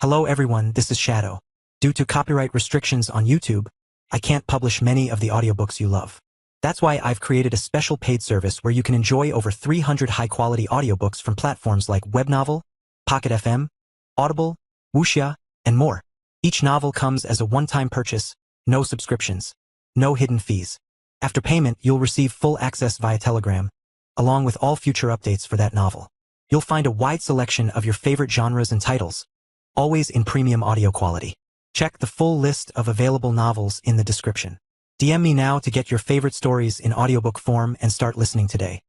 Hello everyone, this is Shadow. Due to copyright restrictions on YouTube, I can't publish many of the audiobooks you love. That's why I've created a special paid service where you can enjoy over 300 high-quality audiobooks from platforms like Webnovel, Pocket FM, Audible, Wuxia, and more. Each novel comes as a one-time purchase, no subscriptions, no hidden fees. After payment, you'll receive full access via Telegram, along with all future updates for that novel. You'll find a wide selection of your favorite genres and titles, always in premium audio quality. Check the full list of available novels in the description. DM me now to get your favorite stories in audiobook form and start listening today.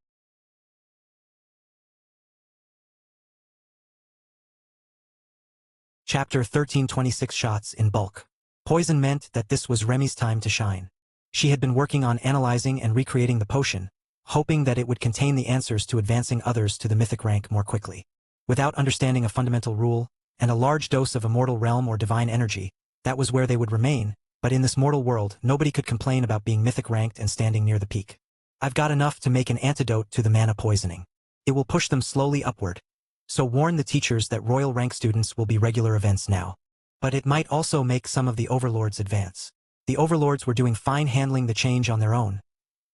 Chapter 13. 26 shots in bulk. Poison meant that this was Remy's time to shine. She had been working on analyzing and recreating the potion, hoping that it would contain the answers to advancing others to the mythic rank more quickly. Without understanding a fundamental rule, and a large dose of immortal realm or divine energy, that was where they would remain, but in this mortal world nobody could complain about being mythic ranked and standing near the peak. I've got enough to make an antidote to the mana poisoning. It will push them slowly upward. So warn the teachers that royal rank students will be regular events now. But it might also make some of the overlords advance. The overlords were doing fine handling the change on their own.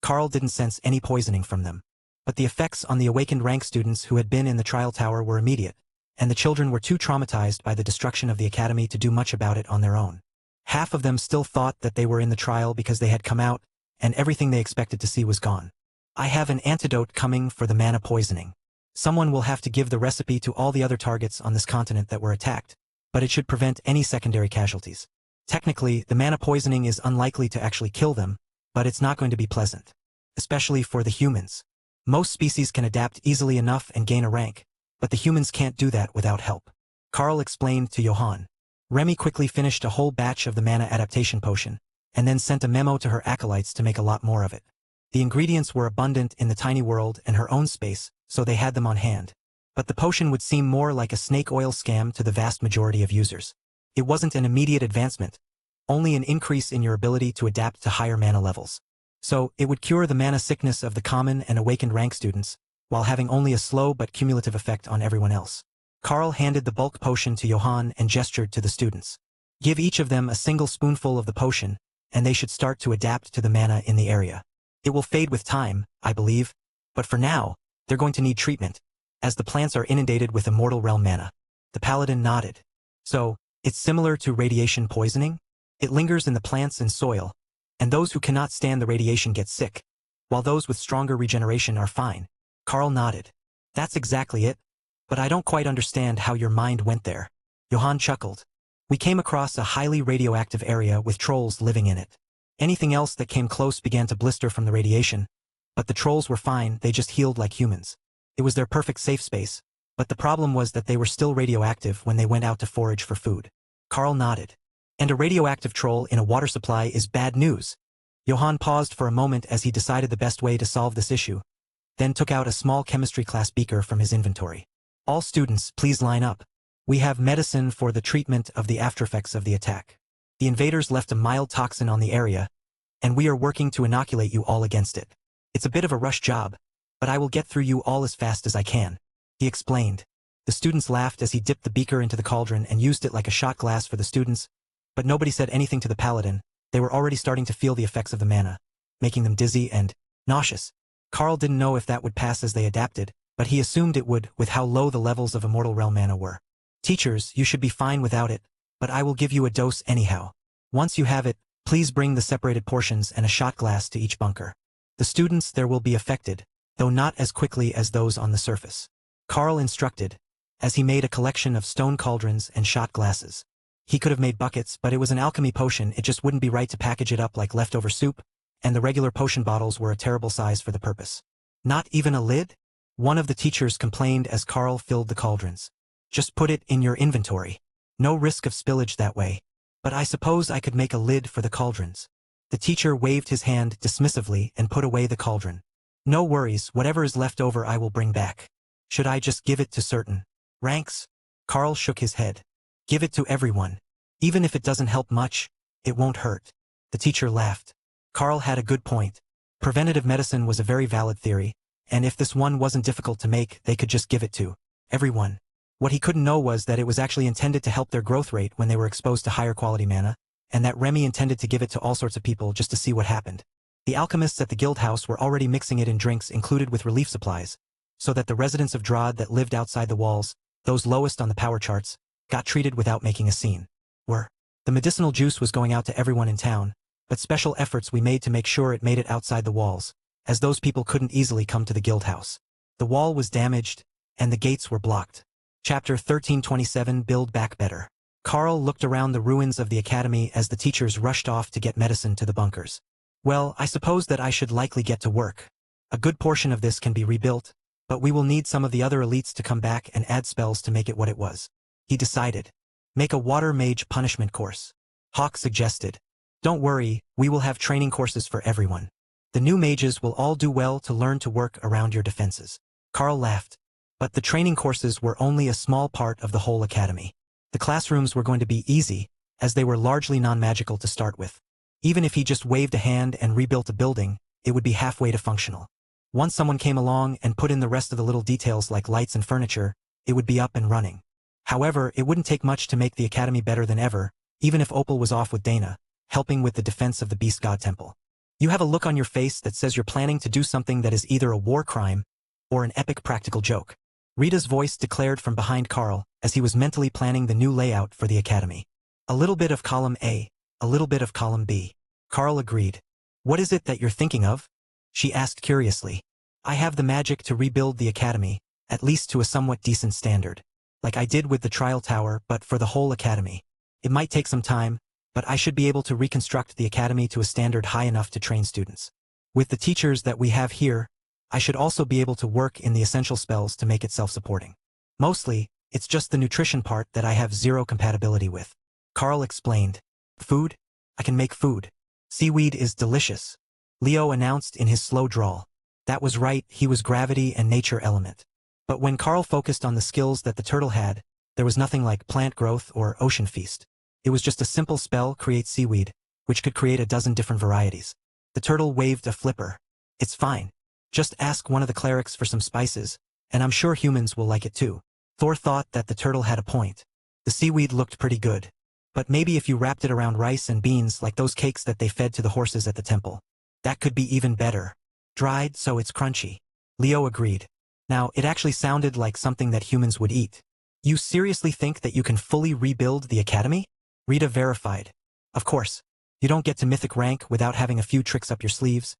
Carl didn't sense any poisoning from them. But the effects on the awakened rank students who had been in the trial tower were immediate, and the children were too traumatized by the destruction of the academy to do much about it on their own. Half of them still thought that they were in the trial because they had come out, and everything they expected to see was gone. I have an antidote coming for the mana poisoning. Someone will have to give the recipe to all the other targets on this continent that were attacked, but it should prevent any secondary casualties. Technically, the mana poisoning is unlikely to actually kill them, but it's not going to be pleasant. Especially for the humans. Most species can adapt easily enough and gain a rank, but the humans can't do that without help. Carl explained to Johann. Remy quickly finished a whole batch of the mana adaptation potion, and then sent a memo to her acolytes to make a lot more of it. The ingredients were abundant in the tiny world and her own space, so they had them on hand. But the potion would seem more like a snake oil scam to the vast majority of users. It wasn't an immediate advancement, only an increase in your ability to adapt to higher mana levels. So, it would cure the mana sickness of the common and awakened rank students, while having only a slow but cumulative effect on everyone else. Carl handed the bulk potion to Johann and gestured to the students. Give each of them a single spoonful of the potion, and they should start to adapt to the mana in the area. It will fade with time, I believe, but for now, they're going to need treatment, as the plants are inundated with immortal realm mana. The paladin nodded. So, it's similar to radiation poisoning? It lingers in the plants and soil, and those who cannot stand the radiation get sick, while those with stronger regeneration are fine. Carl nodded. That's exactly it, but I don't quite understand how your mind went there. Johann chuckled. We came across a highly radioactive area with trolls living in it. Anything else that came close began to blister from the radiation, but the trolls were fine, they just healed like humans. It was their perfect safe space, but the problem was that they were still radioactive when they went out to forage for food. Carl nodded. And a radioactive troll in a water supply is bad news. Johann paused for a moment as he decided the best way to solve this issue, then took out a small chemistry class beaker from his inventory. All students, please line up. We have medicine for the treatment of the aftereffects of the attack. The invaders left a mild toxin on the area, and we are working to inoculate you all against it. It's a bit of a rush job, but I will get through you all as fast as I can, he explained. The students laughed as he dipped the beaker into the cauldron and used it like a shot glass for the students, but nobody said anything to the paladin. They were already starting to feel the effects of the mana, making them dizzy and nauseous. Carl didn't know if that would pass as they adapted, but he assumed it would with how low the levels of immortal realm mana were. Teachers, you should be fine without it, but I will give you a dose anyhow. Once you have it, please bring the separated portions and a shot glass to each bunker. The students there will be affected, though not as quickly as those on the surface. Carl instructed, as he made a collection of stone cauldrons and shot glasses. He could have made buckets, but it was an alchemy potion, it just wouldn't be right to package it up like leftover soup, and the regular potion bottles were a terrible size for the purpose. Not even a lid? One of the teachers complained as Carl filled the cauldrons. Just put it in your inventory. No risk of spillage that way. But I suppose I could make a lid for the cauldrons. The teacher waved his hand dismissively and put away the cauldron. No worries, whatever is left over I will bring back. Should I just give it to certain ranks? Carl shook his head. Give it to everyone. Even if it doesn't help much, it won't hurt. The teacher laughed. Carl had a good point. Preventative medicine was a very valid theory, and if this one wasn't difficult to make, they could just give it to everyone. What he couldn't know was that it was actually intended to help their growth rate when they were exposed to higher quality mana, and that Remy intended to give it to all sorts of people just to see what happened. The alchemists at the guild house were already mixing it in drinks included with relief supplies, so that the residents of Drod that lived outside the walls, those lowest on the power charts, got treated without making a scene. The medicinal juice was going out to everyone in town, but special efforts we made to make sure it made it outside the walls, as those people couldn't easily come to the guild house. The wall was damaged, and the gates were blocked. Chapter 1327 Build Back Better. Carl looked around the ruins of the academy as the teachers rushed off to get medicine to the bunkers. Well, I suppose that I should likely get to work. A good portion of this can be rebuilt, but we will need some of the other elites to come back and add spells to make it what it was. He decided. Make a water mage punishment course. Hawk suggested. Don't worry, we will have training courses for everyone. The new mages will all do well to learn to work around your defenses. Carl laughed. But the training courses were only a small part of the whole academy. The classrooms were going to be easy, as they were largely non-magical to start with. Even if he just waved a hand and rebuilt a building, it would be halfway to functional. Once someone came along and put in the rest of the little details like lights and furniture, it would be up and running. However, it wouldn't take much to make the academy better than ever, even if Opal was off with Dana, helping with the defense of the Beast God Temple. You have a look on your face that says you're planning to do something that is either a war crime or an epic practical joke. Rita's voice declared from behind Carl as he was mentally planning the new layout for the academy. A little bit of column A, a little bit of column B. Carl agreed. What is it that you're thinking of? She asked curiously. I have the magic to rebuild the academy, at least to a somewhat decent standard. Like I did with the trial tower, but for the whole academy. It might take some time, but I should be able to reconstruct the academy to a standard high enough to train students. With the teachers that we have here, I should also be able to work in the essential spells to make it self-supporting. Mostly, it's just the nutrition part that I have zero compatibility with. Carl explained. Food? I can make food. Seaweed is delicious. Leo announced in his slow drawl. That was right, he was gravity and nature element. But when Carl focused on the skills that the turtle had, there was nothing like plant growth or ocean feast. It was just a simple spell, create seaweed, which could create a dozen different varieties. The turtle waved a flipper. It's fine. Just ask one of the clerics for some spices, and I'm sure humans will like it too. Thor thought that the turtle had a point. The seaweed looked pretty good. But maybe if you wrapped it around rice and beans like those cakes that they fed to the horses at the temple. That could be even better. Dried so it's crunchy. Leo agreed. Now, it actually sounded like something that humans would eat. You seriously think that you can fully rebuild the academy? Rita verified. Of course. You don't get to mythic rank without having a few tricks up your sleeves.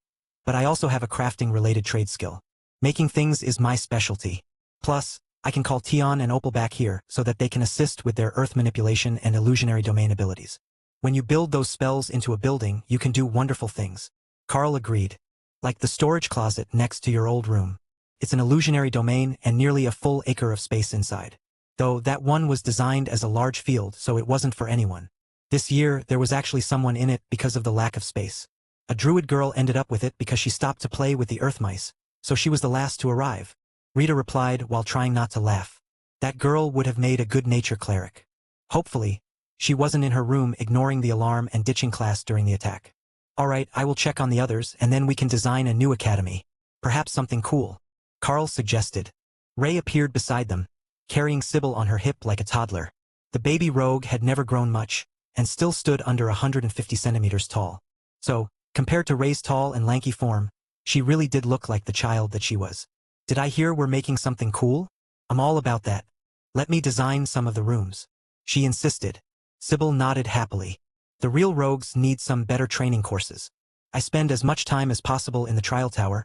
But I also have a crafting-related trade skill. Making things is my specialty. Plus, I can call Tion and Opal back here so that they can assist with their earth manipulation and illusionary domain abilities. When you build those spells into a building, you can do wonderful things. Carl agreed. Like the storage closet next to your old room. It's an illusionary domain and nearly a full acre of space inside. Though that one was designed as a large field, so it wasn't for anyone. This year, there was actually someone in it because of the lack of space. A druid girl ended up with it because she stopped to play with the earth mice, so she was the last to arrive. Rita replied while trying not to laugh. That girl would have made a good nature cleric. Hopefully, she wasn't in her room ignoring the alarm and ditching class during the attack. Alright, I will check on the others and then we can design a new academy. Perhaps something cool. Carl suggested. Ray appeared beside them, carrying Sybil on her hip like a toddler. The baby rogue had never grown much, and still stood under 150 centimeters tall. So, compared to Ray's tall and lanky form, she really did look like the child that she was. Did I hear we're making something cool? I'm all about that. Let me design some of the rooms. She insisted. Sybil nodded happily. The real rogues need some better training courses. I spend as much time as possible in the trial tower,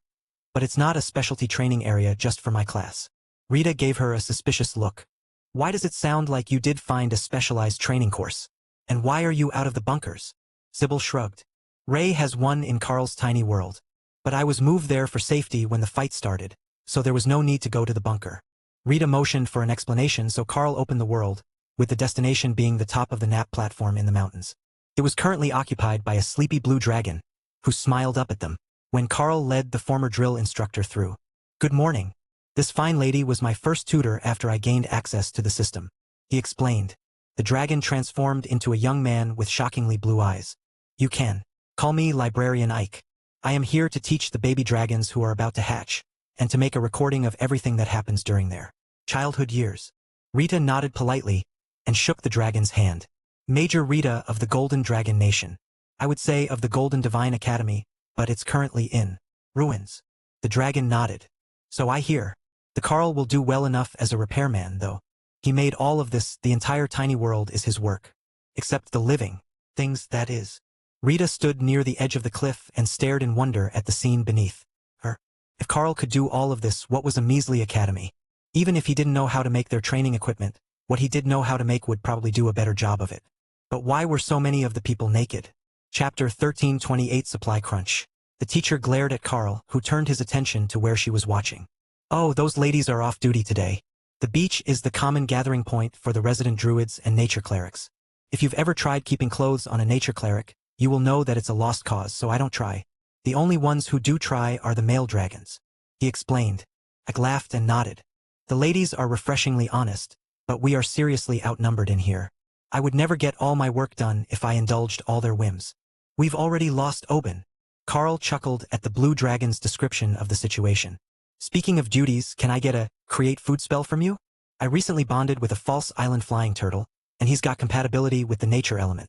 but it's not a specialty training area just for my class. Rita gave her a suspicious look. Why does it sound like you did find a specialized training course? And why are you out of the bunkers? Sybil shrugged. Ray has one in Carl's tiny world. But I was moved there for safety when the fight started, so there was no need to go to the bunker. Rita motioned for an explanation, so Carl opened the world, with the destination being the top of the Nap platform in the mountains. It was currently occupied by a sleepy blue dragon, who smiled up at them. When Carl led the former drill instructor through. Good morning. This fine lady was my first tutor after I gained access to the system. He explained. The dragon transformed into a young man with shockingly blue eyes. You can call me Librarian Ike. I am here to teach the baby dragons who are about to hatch, and to make a recording of everything that happens during their childhood years. Rita nodded politely and shook the dragon's hand. Major Rita of the Golden Dragon Nation. I would say of the Golden Divine Academy, but it's currently in ruins. The dragon nodded. So I hear. The Carl will do well enough as a repairman, though. He made all of this, the entire tiny world is his work. Except the living things, that is. Rita stood near the edge of the cliff and stared in wonder at the scene beneath her. If Carl could do all of this, what was a measly academy? Even if he didn't know how to make their training equipment, what he did know how to make would probably do a better job of it. But why were so many of the people naked? Chapter 1328 Supply Crunch. The teacher glared at Carl, who turned his attention to where she was watching. Oh, those ladies are off duty today. The beach is the common gathering point for the resident druids and nature clerics. If you've ever tried keeping clothes on a nature cleric, you will know that it's a lost cause, so I don't try. The only ones who do try are the male dragons. He explained. I laughed and nodded. The ladies are refreshingly honest, but we are seriously outnumbered in here. I would never get all my work done if I indulged all their whims. We've already lost Oben. Carl chuckled at the blue dragon's description of the situation. Speaking of duties, can I get a create food spell from you? I recently bonded with a false island flying turtle, and he's got compatibility with the nature element.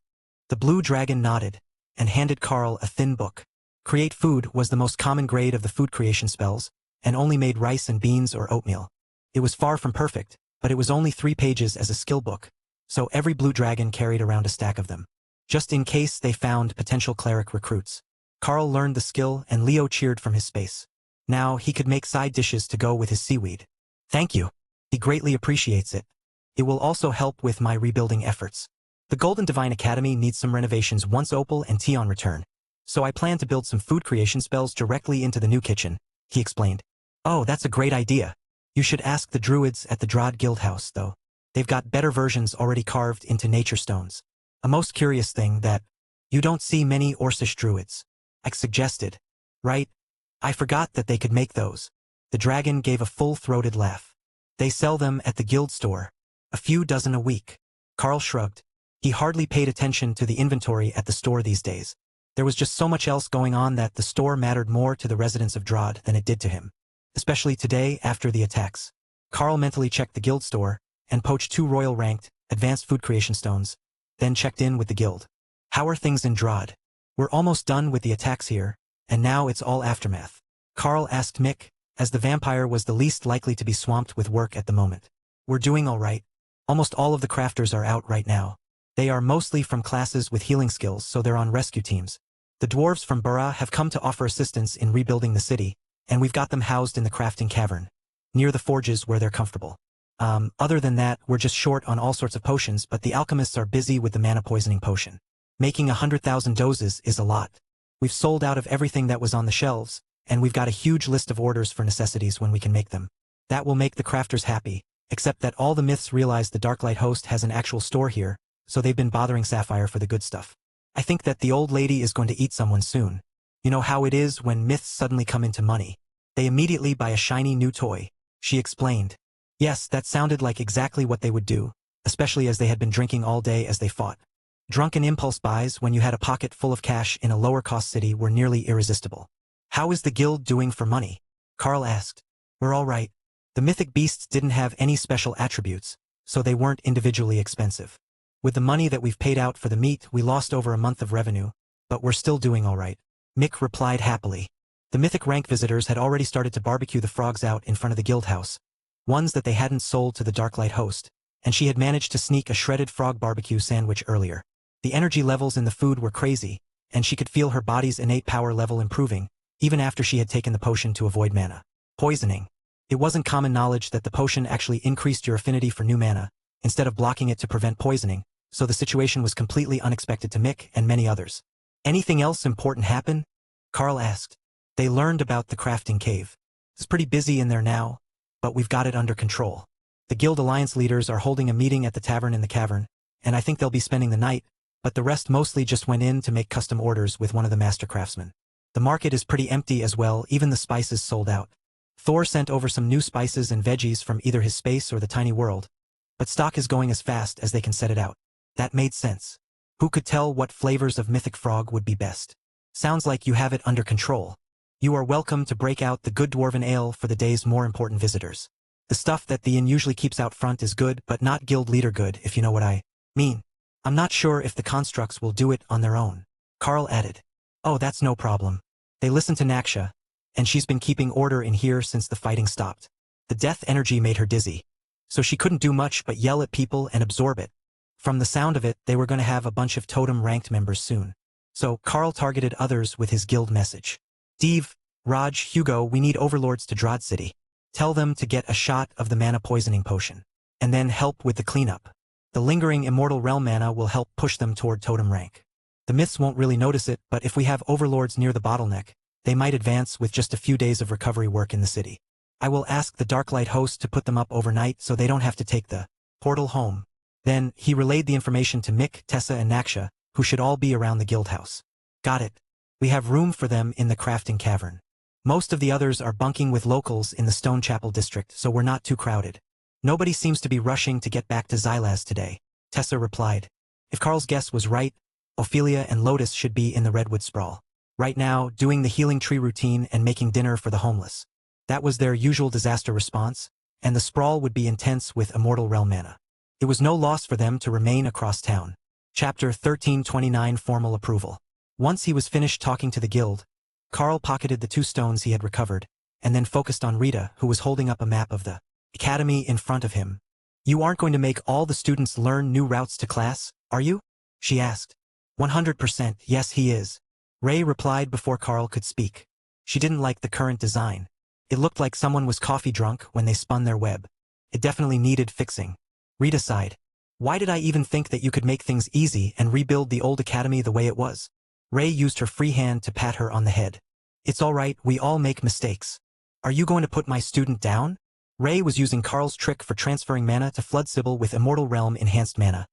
The blue dragon nodded and handed Carl a thin book. Create food was the most common grade of the food creation spells, and only made rice and beans or oatmeal. It was far from perfect, but it was only 3 pages as a skill book, so every blue dragon carried around a stack of them, just in case they found potential cleric recruits. Carl learned the skill and Leo cheered from his space. Now he could make side dishes to go with his seaweed. Thank you. He greatly appreciates it. It will also help with my rebuilding efforts. The Golden Divine Academy needs some renovations once Opal and Tion return, so I plan to build some food creation spells directly into the new kitchen, he explained. Oh, that's a great idea. You should ask the druids at the Drod Guild House, though. They've got better versions already carved into nature stones. A most curious thing that you don't see many Orcish druids. I suggested. Right? I forgot that they could make those. The dragon gave a full-throated laugh. They sell them at the guild store. A few dozen a week. Carl shrugged. He hardly paid attention to the inventory at the store these days. There was just so much else going on that the store mattered more to the residents of Drod than it did to him. Especially today after the attacks. Carl mentally checked the guild store and poached 2 royal-ranked, advanced food creation stones, then checked in with the guild. How are things in Drod? We're almost done with the attacks here, and now it's all aftermath. Carl asked Mick, as the vampire was the least likely to be swamped with work at the moment. We're doing all right. Almost all of the crafters are out right now. They are mostly from classes with healing skills, so they're on rescue teams. The dwarves from Burra have come to offer assistance in rebuilding the city, and we've got them housed in the crafting cavern, near the forges where they're comfortable. Other than that, we're just short on all sorts of potions, but the alchemists are busy with the mana poisoning potion. Making 100,000 doses is a lot. We've sold out of everything that was on the shelves, and we've got a huge list of orders for necessities when we can make them. That will make the crafters happy, except that all the myths realize the Darklight host has an actual store here, so they've been bothering Sapphire for the good stuff. I think that the old lady is going to eat someone soon. You know how it is when myths suddenly come into money. They immediately buy a shiny new toy, she explained. Yes, that sounded like exactly what they would do, especially as they had been drinking all day as they fought. Drunken impulse buys when you had a pocket full of cash in a lower-cost city were nearly irresistible. How is the guild doing for money? Carl asked. We're all right. The mythic beasts didn't have any special attributes, so they weren't individually expensive. With the money that we've paid out for the meat, we lost over a month of revenue, but we're still doing all right. Mick replied happily. The mythic rank visitors had already started to barbecue the frogs out in front of the guild house, ones that they hadn't sold to the Darklight host, and she had managed to sneak a shredded frog barbecue sandwich earlier. The energy levels in the food were crazy, and she could feel her body's innate power level improving, even after she had taken the potion to avoid mana poisoning. It wasn't common knowledge that the potion actually increased your affinity for new mana, instead of blocking it to prevent poisoning, so the situation was completely unexpected to Mick and many others. Anything else important happen? Carl asked. They learned about the crafting cave. It's pretty busy in there now, but we've got it under control. The Guild Alliance leaders are holding a meeting at the tavern in the cavern, and I think they'll be spending the night, but the rest mostly just went in to make custom orders with one of the master craftsmen. The market is pretty empty as well, even the spices sold out. Thor sent over some new spices and veggies from either his space or the tiny world, but stock is going as fast as they can set it out. That made sense. Who could tell what flavors of mythic frog would be best? Sounds like you have it under control. You are welcome to break out the good dwarven ale for the day's more important visitors. The stuff that the inn usually keeps out front is good, but not guild leader good, if you know what I mean. I'm not sure if the constructs will do it on their own. Carl added. Oh, that's no problem. They listen to Naksha, and she's been keeping order in here since the fighting stopped. The death energy made her dizzy, so she couldn't do much but yell at people and absorb it. From the sound of it, they were going to have a bunch of totem-ranked members soon. So, Carl targeted others with his guild message. Steve, Raj, Hugo, we need overlords to Drod City. Tell them to get a shot of the mana poisoning potion. And then help with the cleanup. The lingering immortal realm mana will help push them toward totem rank. The myths won't really notice it, but if we have overlords near the bottleneck, they might advance with just a few days of recovery work in the city. I will ask the Darklight host to put them up overnight so they don't have to take the portal home. Then, he relayed the information to Mick, Tessa and Naksha, who should all be around the guild house. Got it. We have room for them in the crafting cavern. Most of the others are bunking with locals in the Stone Chapel district, so we're not too crowded. Nobody seems to be rushing to get back to Xylaz today, Tessa replied. If Carl's guess was right, Ophelia and Lotus should be in the Redwood Sprawl. Right now, doing the healing tree routine and making dinner for the homeless. That was their usual disaster response, and the sprawl would be intense with immortal realm mana. It was no loss for them to remain across town. Chapter 1329 Formal Approval. Once he was finished talking to the guild, Carl pocketed the 2 stones he had recovered, and then focused on Rita, who was holding up a map of the academy in front of him. You aren't going to make all the students learn new routes to class, are you? She asked. 100%, yes he is. Ray replied before Carl could speak. She didn't like the current design. It looked like someone was coffee drunk when they spun their web. It definitely needed fixing. Rita sighed. Why did I even think that you could make things easy and rebuild the old academy the way it was? Ray used her free hand to pat her on the head. It's all right, we all make mistakes. Are you going to put my student down? Ray was using Carl's trick for transferring mana to flood Sybil with Immortal Realm enhanced mana,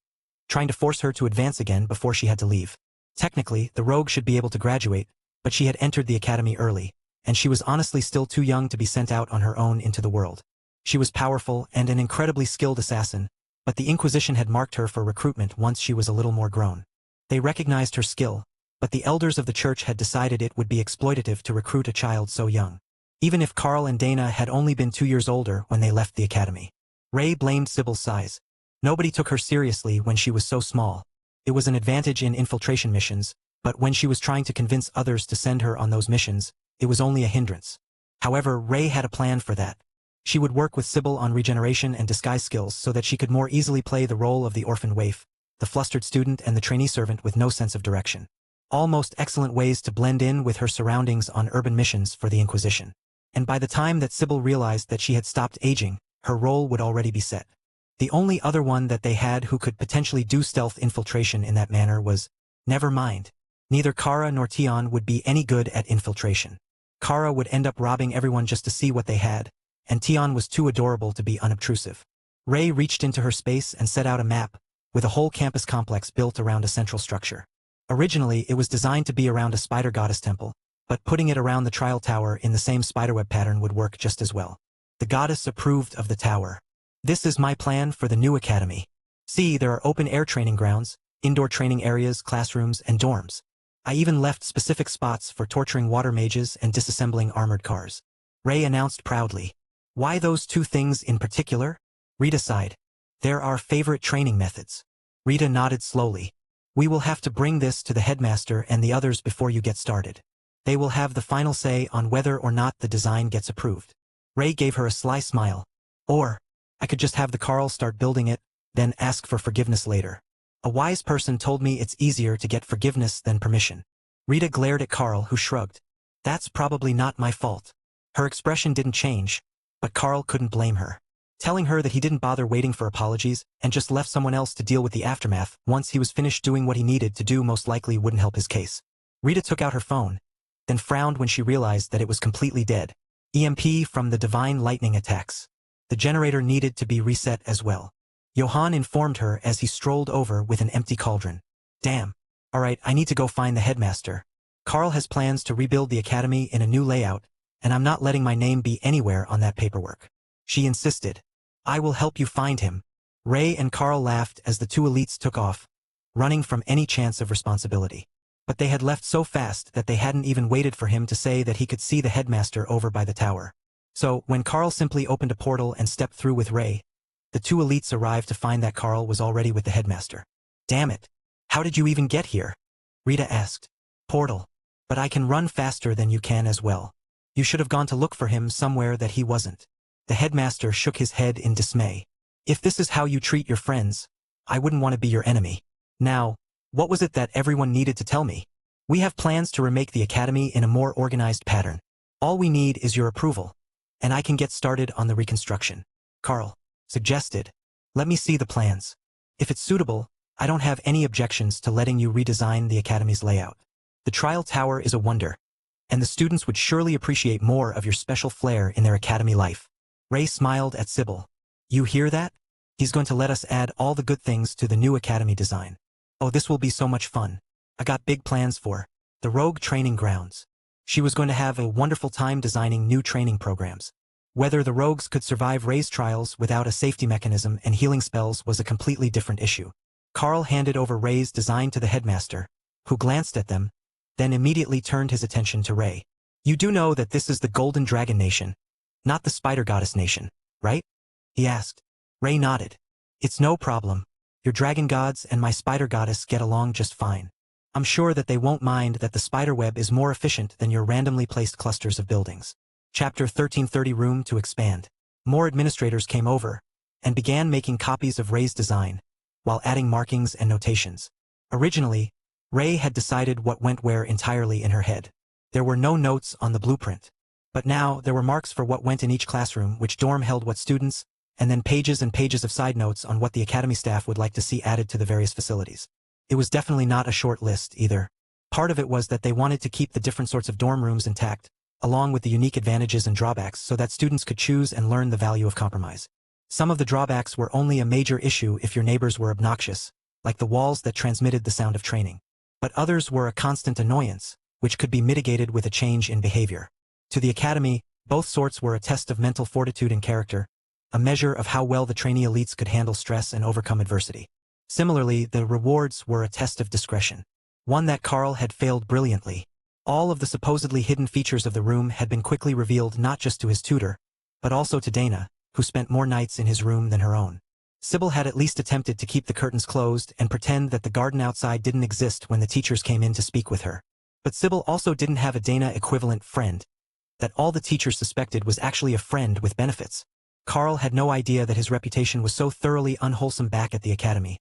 trying to force her to advance again before she had to leave. Technically, the rogue should be able to graduate, but she had entered the academy early, and she was honestly still too young to be sent out on her own into the world. She was powerful and an incredibly skilled assassin, but the Inquisition had marked her for recruitment once she was a little more grown. They recognized her skill, but the elders of the church had decided it would be exploitative to recruit a child so young. Even if Carl and Dana had only been 2 years older when they left the academy. Ray blamed Sybil's size. Nobody took her seriously when she was so small. It was an advantage in infiltration missions, but when she was trying to convince others to send her on those missions, it was only a hindrance. However, Ray had a plan for that. She would work with Sybil on regeneration and disguise skills so that she could more easily play the role of the orphan waif, the flustered student and the trainee servant with no sense of direction. Almost excellent ways to blend in with her surroundings on urban missions for the Inquisition. And by the time that Sybil realized that she had stopped aging, her role would already be set. The only other one that they had who could potentially do stealth infiltration in that manner was, never mind. Neither Kara nor Tion would be any good at infiltration. Kara would end up robbing everyone just to see what they had, and Tion was too adorable to be unobtrusive. Ray reached into her space and set out a map, with a whole campus complex built around a central structure. Originally, it was designed to be around a spider goddess temple, but putting it around the trial tower in the same spiderweb pattern would work just as well. The goddess approved of the tower. This is my plan for the new academy. See, there are open-air training grounds, indoor training areas, classrooms, and dorms. I even left specific spots for torturing water mages and disassembling armored cars. Ray announced proudly. Why those 2 things in particular? Rita sighed. They're our favorite training methods. Rita nodded slowly. We will have to bring this to the headmaster and the others before you get started. They will have the final say on whether or not the design gets approved. Ray gave her a sly smile. Or, I could just have the Carl start building it, then ask for forgiveness later. A wise person told me it's easier to get forgiveness than permission. Rita glared at Carl, who shrugged. That's probably not my fault. Her expression didn't change, but Carl couldn't blame her. Telling her that he didn't bother waiting for apologies and just left someone else to deal with the aftermath once he was finished doing what he needed to do most likely wouldn't help his case. Rita took out her phone, then frowned when she realized that it was completely dead. EMP from the divine lightning attacks. The generator needed to be reset as well. Johann informed her as he strolled over with an empty cauldron. Damn. Alright, I need to go find the headmaster. Carl has plans to rebuild the academy in a new layout, and I'm not letting my name be anywhere on that paperwork. She insisted. I will help you find him. Ray and Carl laughed as the 2 elites took off, running from any chance of responsibility. But they had left so fast that they hadn't even waited for him to say that he could see the headmaster over by the tower. So, when Carl simply opened a portal and stepped through with Ray, the two elites arrived to find that Carl was already with the headmaster. Damn it! How did you even get here? Rita asked. Portal. But I can run faster than you can as well. You should have gone to look for him somewhere that he wasn't. The headmaster shook his head in dismay. If this is how you treat your friends, I wouldn't want to be your enemy. Now, what was it that everyone needed to tell me? We have plans to remake the academy in a more organized pattern. All we need is your approval, and I can get started on the reconstruction. Carl suggested. Let me see the plans. If it's suitable, I don't have any objections to letting you redesign the academy's layout. The trial tower is a wonder, and the students would surely appreciate more of your special flair in their academy life. Ray smiled at Sybil. You hear that? He's going to let us add all the good things to the new academy design. Oh, this will be so much fun. I got big plans for the Rogue training grounds. She was going to have a wonderful time designing new training programs. Whether the rogues could survive Ray's trials without a safety mechanism and healing spells was a completely different issue. Carl handed over Ray's design to the headmaster, who glanced at them, then immediately turned his attention to Ray. You do know that this is the Golden Dragon Nation, not the Spider Goddess Nation, right? He asked. Ray nodded. It's no problem. Your dragon gods and my spider goddess get along just fine. I'm sure that they won't mind that the spider web is more efficient than your randomly placed clusters of buildings. Chapter 1330 Room to Expand. More administrators came over and began making copies of Ray's design, while adding markings and notations. Originally, Ray had decided what went where entirely in her head. There were no notes on the blueprint. But now, there were marks for what went in each classroom, which dorm held what students, and then pages and pages of side notes on what the academy staff would like to see added to the various facilities. It was definitely not a short list, either. Part of it was that they wanted to keep the different sorts of dorm rooms intact, along with the unique advantages and drawbacks so that students could choose and learn the value of compromise. Some of the drawbacks were only a major issue if your neighbors were obnoxious, like the walls that transmitted the sound of training. But others were a constant annoyance, which could be mitigated with a change in behavior. To the academy, both sorts were a test of mental fortitude and character, a measure of how well the trainee elites could handle stress and overcome adversity. Similarly, the rewards were a test of discretion, one that Carl had failed brilliantly. All of the supposedly hidden features of the room had been quickly revealed not just to his tutor, but also to Dana, who spent more nights in his room than her own. Sybil had at least attempted to keep the curtains closed and pretend that the garden outside didn't exist when the teachers came in to speak with her. But Sybil also didn't have a Dana-equivalent friend, that all the teachers suspected was actually a friend with benefits. Carl had no idea that his reputation was so thoroughly unwholesome back at the academy,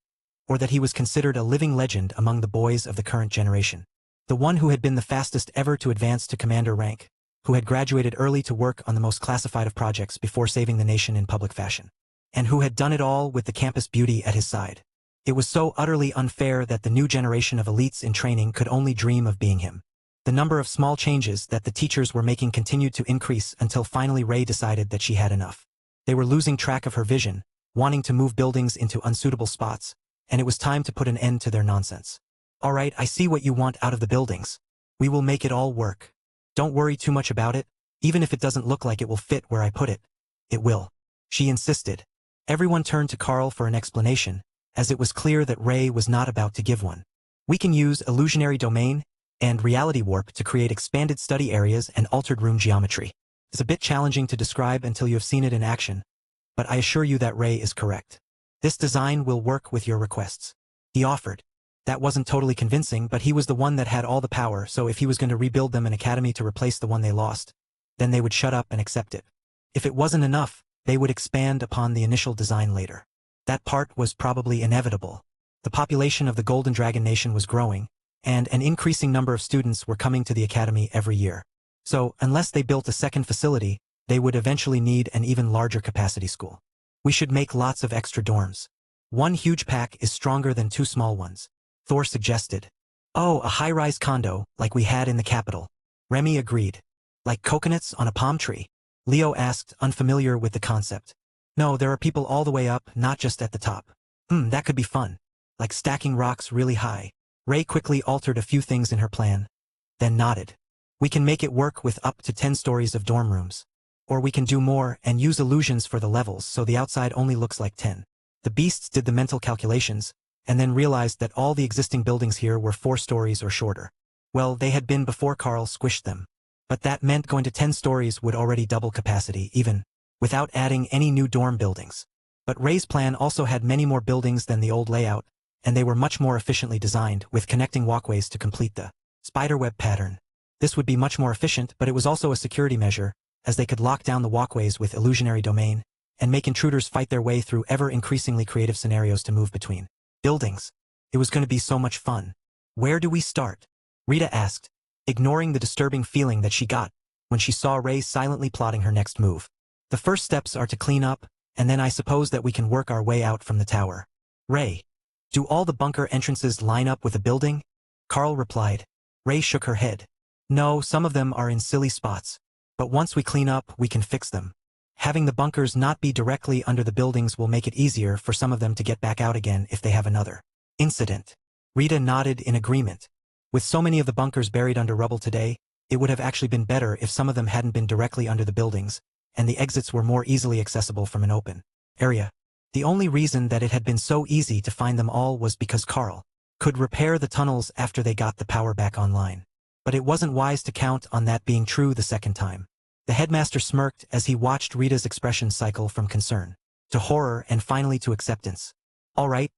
or that he was considered a living legend among the boys of the current generation. The one who had been the fastest ever to advance to commander rank, who had graduated early to work on the most classified of projects before saving the nation in public fashion, and who had done it all with the campus beauty at his side. It was so utterly unfair that the new generation of elites in training could only dream of being him. The number of small changes that the teachers were making continued to increase until finally Ray decided that she had enough. They were losing track of her vision, wanting to move buildings into unsuitable spots, and it was time to put an end to their nonsense. All right, I see what you want out of the buildings. We will make it all work. Don't worry too much about it, even if it doesn't look like it will fit where I put it. It will. She insisted. Everyone turned to Carl for an explanation, as it was clear that Ray was not about to give one. We can use illusionary domain and reality warp to create expanded study areas and altered room geometry. It's a bit challenging to describe until you have seen it in action, but I assure you that Ray is correct. This design will work with your requests. He offered. That wasn't totally convincing, but he was the one that had all the power, so if he was going to rebuild them an academy to replace the one they lost, then they would shut up and accept it. If it wasn't enough, they would expand upon the initial design later. That part was probably inevitable. The population of the Golden Dragon Nation was growing, and an increasing number of students were coming to the academy every year. So, unless they built a second facility, they would eventually need an even larger capacity school. We should make lots of extra dorms. One huge pack is stronger than two small ones, Thor suggested. Oh, a high-rise condo, like we had in the capital. Remy agreed. Like coconuts on a palm tree? Leo asked, unfamiliar with the concept. No, there are people all the way up, not just at the top. That could be fun. Like stacking rocks really high. Ray quickly altered a few things in her plan, then nodded. We can make it work with up to 10 stories of dorm rooms. Or we can do more and use illusions for the levels so the outside only looks like 10. The beasts did the mental calculations, and then realized that all the existing buildings here were 4 stories or shorter. Well, they had been before Carl squished them. But that meant going to 10 stories would already double capacity, even without adding any new dorm buildings. But Ray's plan also had many more buildings than the old layout, and they were much more efficiently designed, with connecting walkways to complete the spiderweb pattern. This would be much more efficient, but it was also a security measure, as they could lock down the walkways with illusionary domain, and make intruders fight their way through ever-increasingly creative scenarios to move between buildings. It was going to be so much fun. Where do we start? Rita asked, ignoring the disturbing feeling that she got when she saw Ray silently plotting her next move. The first steps are to clean up, and then I suppose that we can work our way out from the tower. Ray, do all the bunker entrances line up with the building? Carl replied. Ray shook her head. No, some of them are in silly spots. But once we clean up, we can fix them. Having the bunkers not be directly under the buildings will make it easier for some of them to get back out again if they have another incident. Rita nodded in agreement. With so many of the bunkers buried under rubble today, it would have actually been better if some of them hadn't been directly under the buildings, and the exits were more easily accessible from an open area. The only reason that it had been so easy to find them all was because Carl could repair the tunnels after they got the power back online. But it wasn't wise to count on that being true the second time. The headmaster smirked as he watched Rita's expression cycle from concern to horror and finally to acceptance. All right,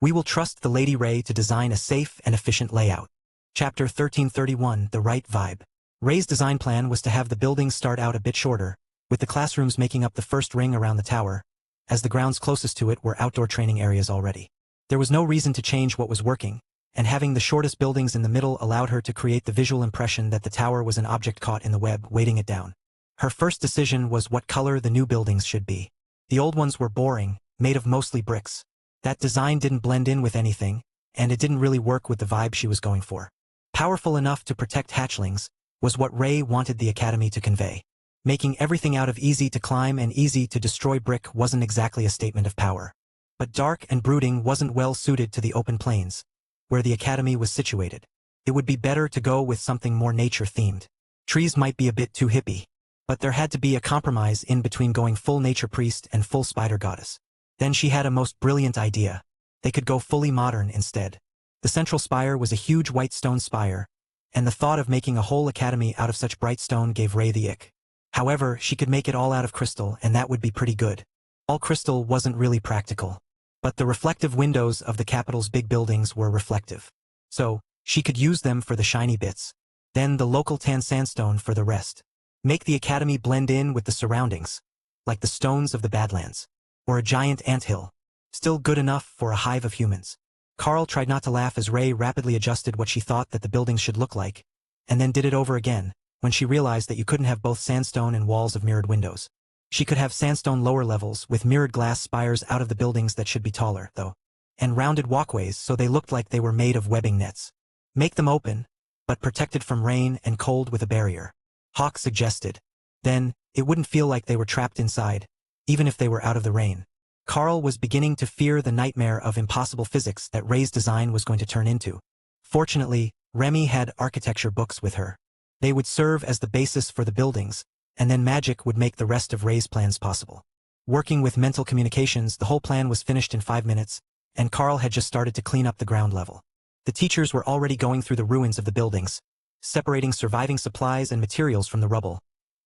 we will trust the Lady Ray to design a safe and efficient layout. Chapter 1331, The Right Vibe. Ray's design plan was to have the buildings start out a bit shorter, with the classrooms making up the first ring around the tower, as the grounds closest to it were outdoor training areas already. There was no reason to change what was working, and having the shortest buildings in the middle allowed her to create the visual impression that the tower was an object caught in the web weighting it down. Her first decision was what color the new buildings should be. The old ones were boring, made of mostly bricks. That design didn't blend in with anything, and it didn't really work with the vibe she was going for. Powerful enough to protect hatchlings was what Ray wanted the academy to convey. Making everything out of easy-to-climb and easy-to-destroy brick wasn't exactly a statement of power. But dark and brooding wasn't well suited to the open plains, where the academy was situated. It would be better to go with something more nature-themed. Trees might be a bit too hippie, but there had to be a compromise in between going full nature priest and full spider goddess. Then she had a most brilliant idea. They could go fully modern instead. The central spire was a huge white stone spire, and the thought of making a whole academy out of such bright stone gave Ray the ick. However, she could make it all out of crystal, and that would be pretty good. All crystal wasn't really practical, but the reflective windows of the capital's big buildings were reflective. So, she could use them for the shiny bits. Then the local tan sandstone for the rest. Make the academy blend in with the surroundings, like the stones of the Badlands, or a giant anthill. Still good enough for a hive of humans. Carl tried not to laugh as Ray rapidly adjusted what she thought that the buildings should look like, and then did it over again, when she realized that you couldn't have both sandstone and walls of mirrored windows. She could have sandstone lower levels with mirrored glass spires out of the buildings that should be taller, though, and rounded walkways so they looked like they were made of webbing nets. Make them open, but protected from rain and cold with a barrier. Hawk suggested. Then, it wouldn't feel like they were trapped inside, even if they were out of the rain. Carl was beginning to fear the nightmare of impossible physics that Ray's design was going to turn into. Fortunately, Remy had architecture books with her. They would serve as the basis for the buildings, and then magic would make the rest of Ray's plans possible. Working with mental communications, the whole plan was finished in 5 minutes, and Carl had just started to clean up the ground level. The teachers were already going through the ruins of the buildings, separating surviving supplies and materials from the rubble,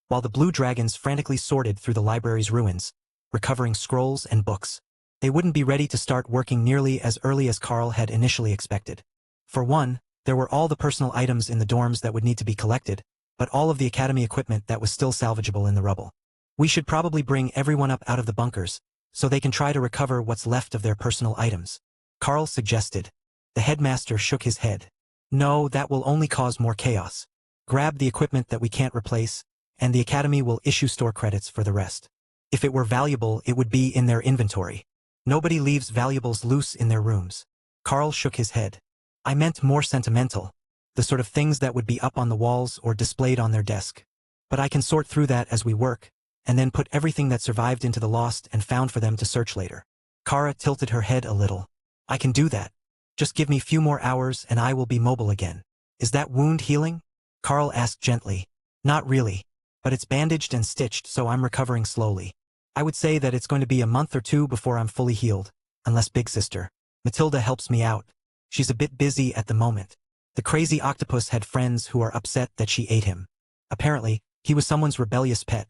while the blue dragons frantically sorted through the library's ruins, recovering scrolls and books. They wouldn't be ready to start working nearly as early as Carl had initially expected. For one, there were all the personal items in the dorms that would need to be collected, but all of the academy equipment that was still salvageable in the rubble. We should probably bring everyone up out of the bunkers, so they can try to recover what's left of their personal items, Carl suggested. The headmaster shook his head. No, that will only cause more chaos. Grab the equipment that we can't replace, and the academy will issue store credits for the rest. If it were valuable, it would be in their inventory. Nobody leaves valuables loose in their rooms. Carl shook his head. I meant more sentimental, the sort of things that would be up on the walls or displayed on their desk. But I can sort through that as we work, and then put everything that survived into the lost and found for them to search later. Kara tilted her head a little. I can do that. Just give me few more hours and I will be mobile again. Is that wound healing? Carl asked gently. Not really, but it's bandaged and stitched, so I'm recovering slowly. I would say that it's going to be a month or two before I'm fully healed, unless Big Sister Matilda helps me out. She's a bit busy at the moment. The crazy octopus had friends who are upset that she ate him. Apparently, he was someone's rebellious pet,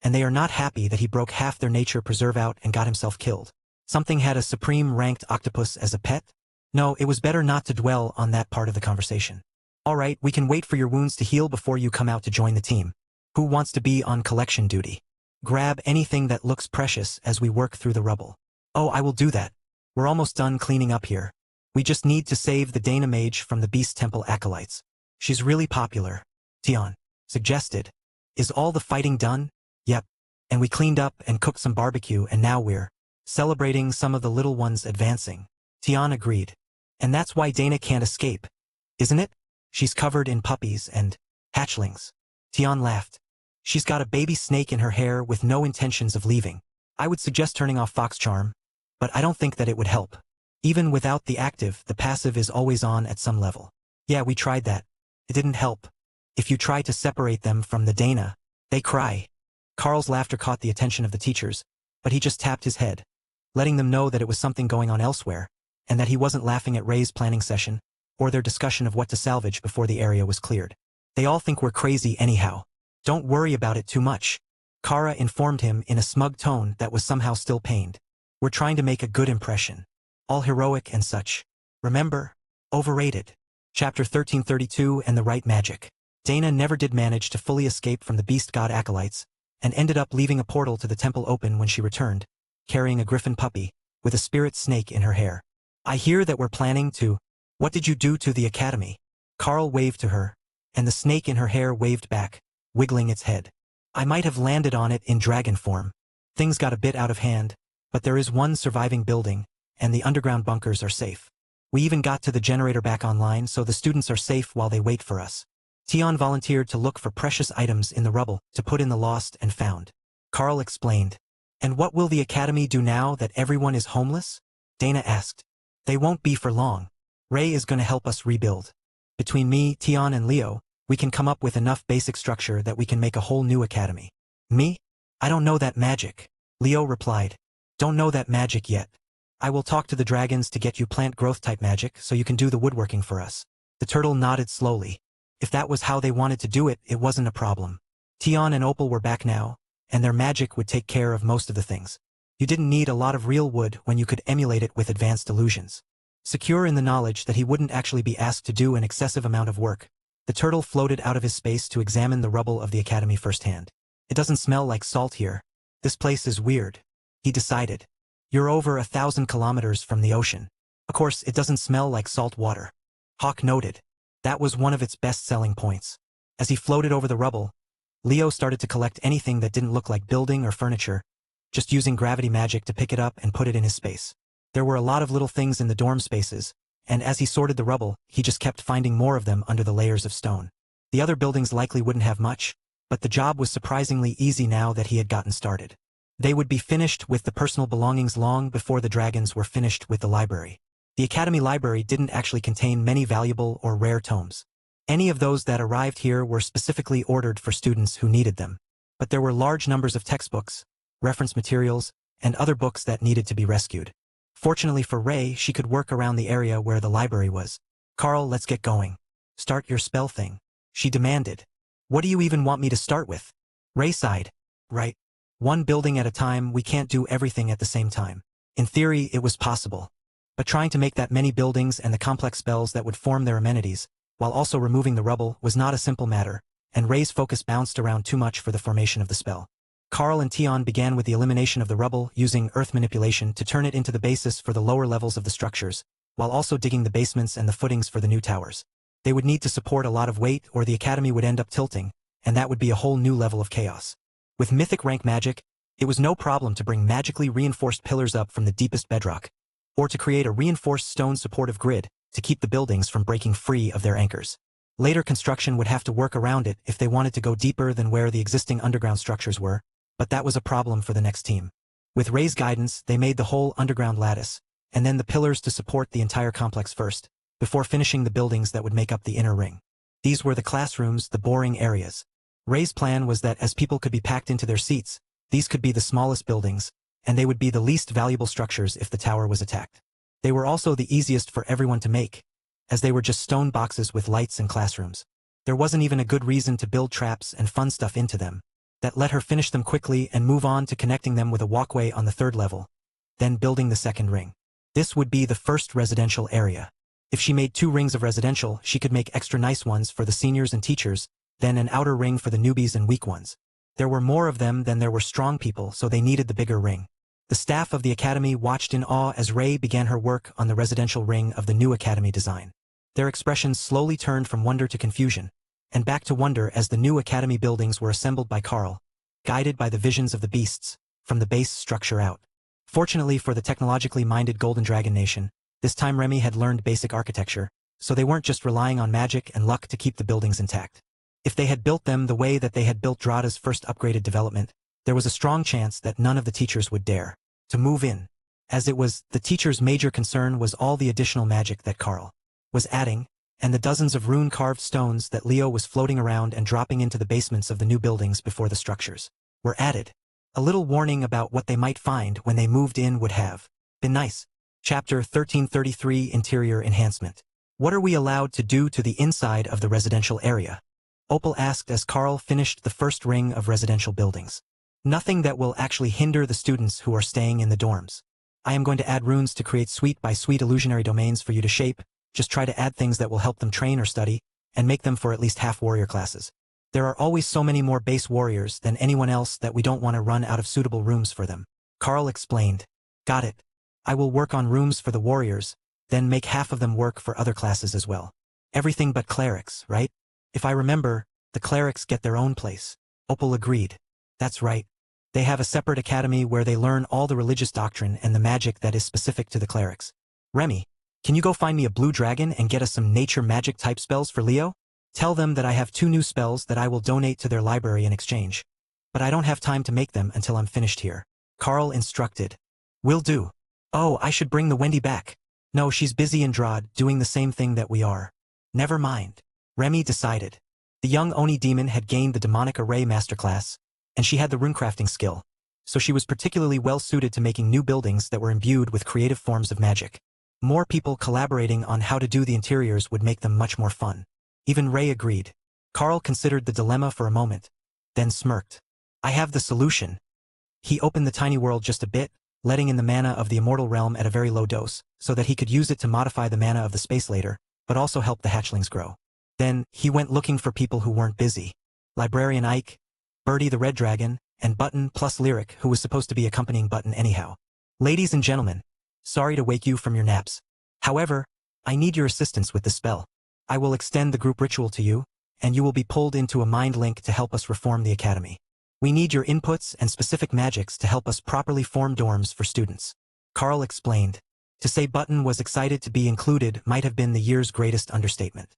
and they are not happy that he broke half their nature preserve out and got himself killed. Something had a supreme ranked octopus as a pet? No, it was better not to dwell on that part of the conversation. All right, we can wait for your wounds to heal before you come out to join the team. Who wants to be on collection duty? Grab anything that looks precious as we work through the rubble. Oh, I will do that. We're almost done cleaning up here. We just need to save the Dana mage from the Beast Temple acolytes. She's really popular. Tion suggested. Is all the fighting done? Yep. And we cleaned up and cooked some barbecue and now we're celebrating some of the little ones advancing. Tion agreed. And that's why Dana can't escape, isn't it? She's covered in puppies and hatchlings. Tion laughed. She's got a baby snake in her hair with no intentions of leaving. I would suggest turning off Fox Charm, but I don't think that it would help. Even without the active, the passive is always on at some level. Yeah, we tried that. It didn't help. If you try to separate them from the Dana, they cry. Carl's laughter caught the attention of the teachers, but he just tapped his head, letting them know that it was something going on elsewhere, and that he wasn't laughing at Ray's planning session, or their discussion of what to salvage before the area was cleared. They all think we're crazy anyhow. Don't worry about it too much. Kara informed him in a smug tone that was somehow still pained. We're trying to make a good impression. All heroic and such. Remember? Overrated. Chapter 1332 and the Right Magic. Dana never did manage to fully escape from the beast god acolytes, and ended up leaving a portal to the temple open when she returned, carrying a griffin puppy, with a spirit snake in her hair. I hear that we're planning to. What did you do to the academy? Carl waved to her, and the snake in her hair waved back, wiggling its head. I might have landed on it in dragon form. Things got a bit out of hand, but there is one surviving building, and the underground bunkers are safe. We even got to the generator back online so the students are safe while they wait for us. Tion volunteered to look for precious items in the rubble to put in the lost and found. Carl explained. And what will the academy do now that everyone is homeless? Dana asked. They won't be for long. Ray is going to help us rebuild. Between me, Tion, and Leo, we can come up with enough basic structure that we can make a whole new academy. Me? I don't know that magic. Leo replied. Don't know that magic yet. I will talk to the dragons to get you plant growth type magic so you can do the woodworking for us. The turtle nodded slowly. If that was how they wanted to do it, it wasn't a problem. Tion and Opal were back now, and their magic would take care of most of the things. You didn't need a lot of real wood when you could emulate it with advanced illusions. Secure in the knowledge that he wouldn't actually be asked to do an excessive amount of work, the turtle floated out of his space to examine the rubble of the academy firsthand. It doesn't smell like salt here. This place is weird, he decided. You're over 1,000 kilometers from the ocean. Of course, it doesn't smell like salt water. Hawk noted. That was one of its best selling points. As he floated over the rubble, Leo started to collect anything that didn't look like building or furniture, just using gravity magic to pick it up and put it in his space. There were a lot of little things in the dorm spaces, and as he sorted the rubble, he just kept finding more of them under the layers of stone. The other buildings likely wouldn't have much, but the job was surprisingly easy now that he had gotten started. They would be finished with the personal belongings long before the dragons were finished with the library. The academy library didn't actually contain many valuable or rare tomes. Any of those that arrived here were specifically ordered for students who needed them. But there were large numbers of textbooks, reference materials, and other books that needed to be rescued. Fortunately for Ray, she could work around the area where the library was. Carl, let's get going. Start your spell thing, she demanded. What do you even want me to start with? Ray sighed. Right. One building at a time, we can't do everything at the same time. In theory, it was possible. But trying to make that many buildings and the complex spells that would form their amenities, while also removing the rubble, was not a simple matter, and Ray's focus bounced around too much for the formation of the spell. Carl and Tion began with the elimination of the rubble using earth manipulation to turn it into the basis for the lower levels of the structures, while also digging the basements and the footings for the new towers. They would need to support a lot of weight or the academy would end up tilting, and that would be a whole new level of chaos. With mythic rank magic, it was no problem to bring magically reinforced pillars up from the deepest bedrock, or to create a reinforced stone supportive grid to keep the buildings from breaking free of their anchors. Later construction would have to work around it if they wanted to go deeper than where the existing underground structures were, but that was a problem for the next team. With Ray's guidance, they made the whole underground lattice, and then the pillars to support the entire complex first, before finishing the buildings that would make up the inner ring. These were the classrooms, the boring areas. Ray's plan was that as people could be packed into their seats, these could be the smallest buildings, and they would be the least valuable structures if the tower was attacked. They were also the easiest for everyone to make, as they were just stone boxes with lights and classrooms. There wasn't even a good reason to build traps and fun stuff into them. That let her finish them quickly and move on to connecting them with a walkway on the third level, then building the second ring. This would be the first residential area. If she made 2 rings of residential, she could make extra nice ones for the seniors and teachers, then an outer ring for the newbies and weak ones. There were more of them than there were strong people, so they needed the bigger ring. The staff of the academy watched in awe as Ray began her work on the residential ring of the new academy design. Their expressions slowly turned from wonder to confusion, and back to wonder as the new academy buildings were assembled by Carl, guided by the visions of the beasts, from the base structure out. Fortunately for the technologically minded Golden Dragon Nation, this time Remy had learned basic architecture, so they weren't just relying on magic and luck to keep the buildings intact. If they had built them the way that they had built Drada's first upgraded development, there was a strong chance that none of the teachers would dare to move in. As it was, the teachers' major concern was all the additional magic that Carl was adding, and the dozens of rune-carved stones that Leo was floating around and dropping into the basements of the new buildings before the structures were added. A little warning about what they might find when they moved in would have been nice. Chapter 1333 Interior Enhancement. What are we allowed to do to the inside of the residential area? Opal asked as Carl finished the first ring of residential buildings. Nothing that will actually hinder the students who are staying in the dorms. I am going to add runes to create suite by suite illusionary domains for you to shape. Just try to add things that will help them train or study, and make them for at least half warrior classes. There are always so many more base warriors than anyone else that we don't want to run out of suitable rooms for them. Carl explained. Got it. I will work on rooms for the warriors, then make half of them work for other classes as well. Everything but clerics, right? If I remember, the clerics get their own place. Opal agreed. That's right. They have a separate academy where they learn all the religious doctrine and the magic that is specific to the clerics. Remy, can you go find me a blue dragon and get us some nature magic type spells for Leo? Tell them that I have 2 new spells that I will donate to their library in exchange. But I don't have time to make them until I'm finished here. Carl instructed. Will do. Oh, I should bring the Wendy back. No, she's busy in Drod doing the same thing that we are. Never mind. Remy decided. The young Oni demon had gained the demonic array masterclass, and she had the runecrafting skill, so she was particularly well suited to making new buildings that were imbued with creative forms of magic. More people collaborating on how to do the interiors would make them much more fun. Even Ray agreed. Carl considered the dilemma for a moment, then smirked. I have the solution. He opened the tiny world just a bit, letting in the mana of the immortal realm at a very low dose, so that he could use it to modify the mana of the space later, but also help the hatchlings grow. Then, he went looking for people who weren't busy. Librarian Ike, Birdie the Red Dragon, and Button plus Lyric, who was supposed to be accompanying Button anyhow. Ladies and gentlemen, sorry to wake you from your naps. However, I need your assistance with the spell. I will extend the group ritual to you, and you will be pulled into a mind link to help us reform the academy. We need your inputs and specific magics to help us properly form dorms for students. Carl explained. To say Button was excited to be included might have been the year's greatest understatement.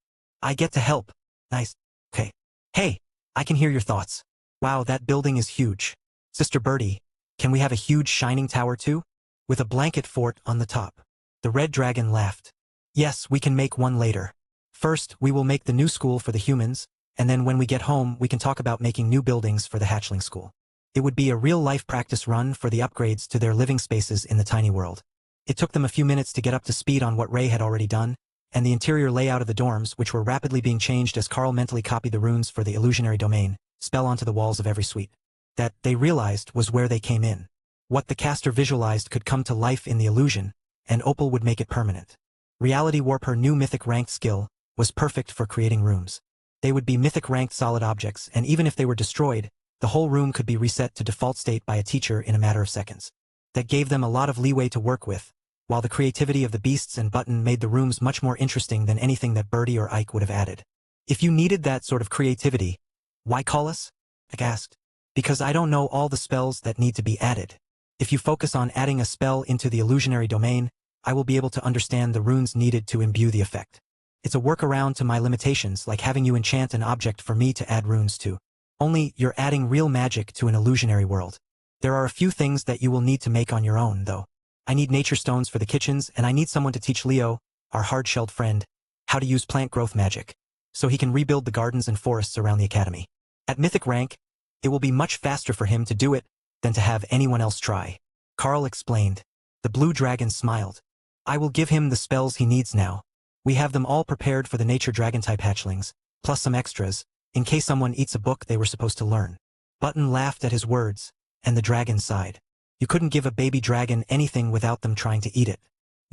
I get to help. Nice. Okay. Hey, I can hear your thoughts. Wow, that building is huge. Sister Birdie, can we have a huge shining tower too? With a blanket fort on the top. The Red Dragon laughed. Yes, we can make one later. First, we will make the new school for the humans, and then when we get home we can talk about making new buildings for the hatchling school. It would be a real-life practice run for the upgrades to their living spaces in the tiny world. It took them a few minutes to get up to speed on what Ray had already done, and the interior layout of the dorms, which were rapidly being changed as Carl mentally copied the runes for the illusionary domain, spell onto the walls of every suite. That, they realized, was where they came in. What the caster visualized could come to life in the illusion, and Opal would make it permanent. Reality Warp, her new mythic ranked skill, was perfect for creating rooms. They would be mythic ranked solid objects, and even if they were destroyed, the whole room could be reset to default state by a teacher in a matter of seconds. That gave them a lot of leeway to work with, while the creativity of the beasts and Button made the rooms much more interesting than anything that Birdie or Ike would have added. If you needed that sort of creativity, why call us? Ike asked. Because I don't know all the spells that need to be added. If you focus on adding a spell into the illusionary domain, I will be able to understand the runes needed to imbue the effect. It's a workaround to my limitations, like having you enchant an object for me to add runes to. Only, you're adding real magic to an illusionary world. There are a few things that you will need to make on your own, though. I need nature stones for the kitchens, and I need someone to teach Leo, our hard-shelled friend, how to use plant growth magic, so he can rebuild the gardens and forests around the academy. At mythic rank, it will be much faster for him to do it than to have anyone else try. Carl explained. The blue dragon smiled. I will give him the spells he needs now. We have them all prepared for the nature dragon-type hatchlings, plus some extras, in case someone eats a book they were supposed to learn. Button laughed at his words, and the dragon sighed. You couldn't give a baby dragon anything without them trying to eat it.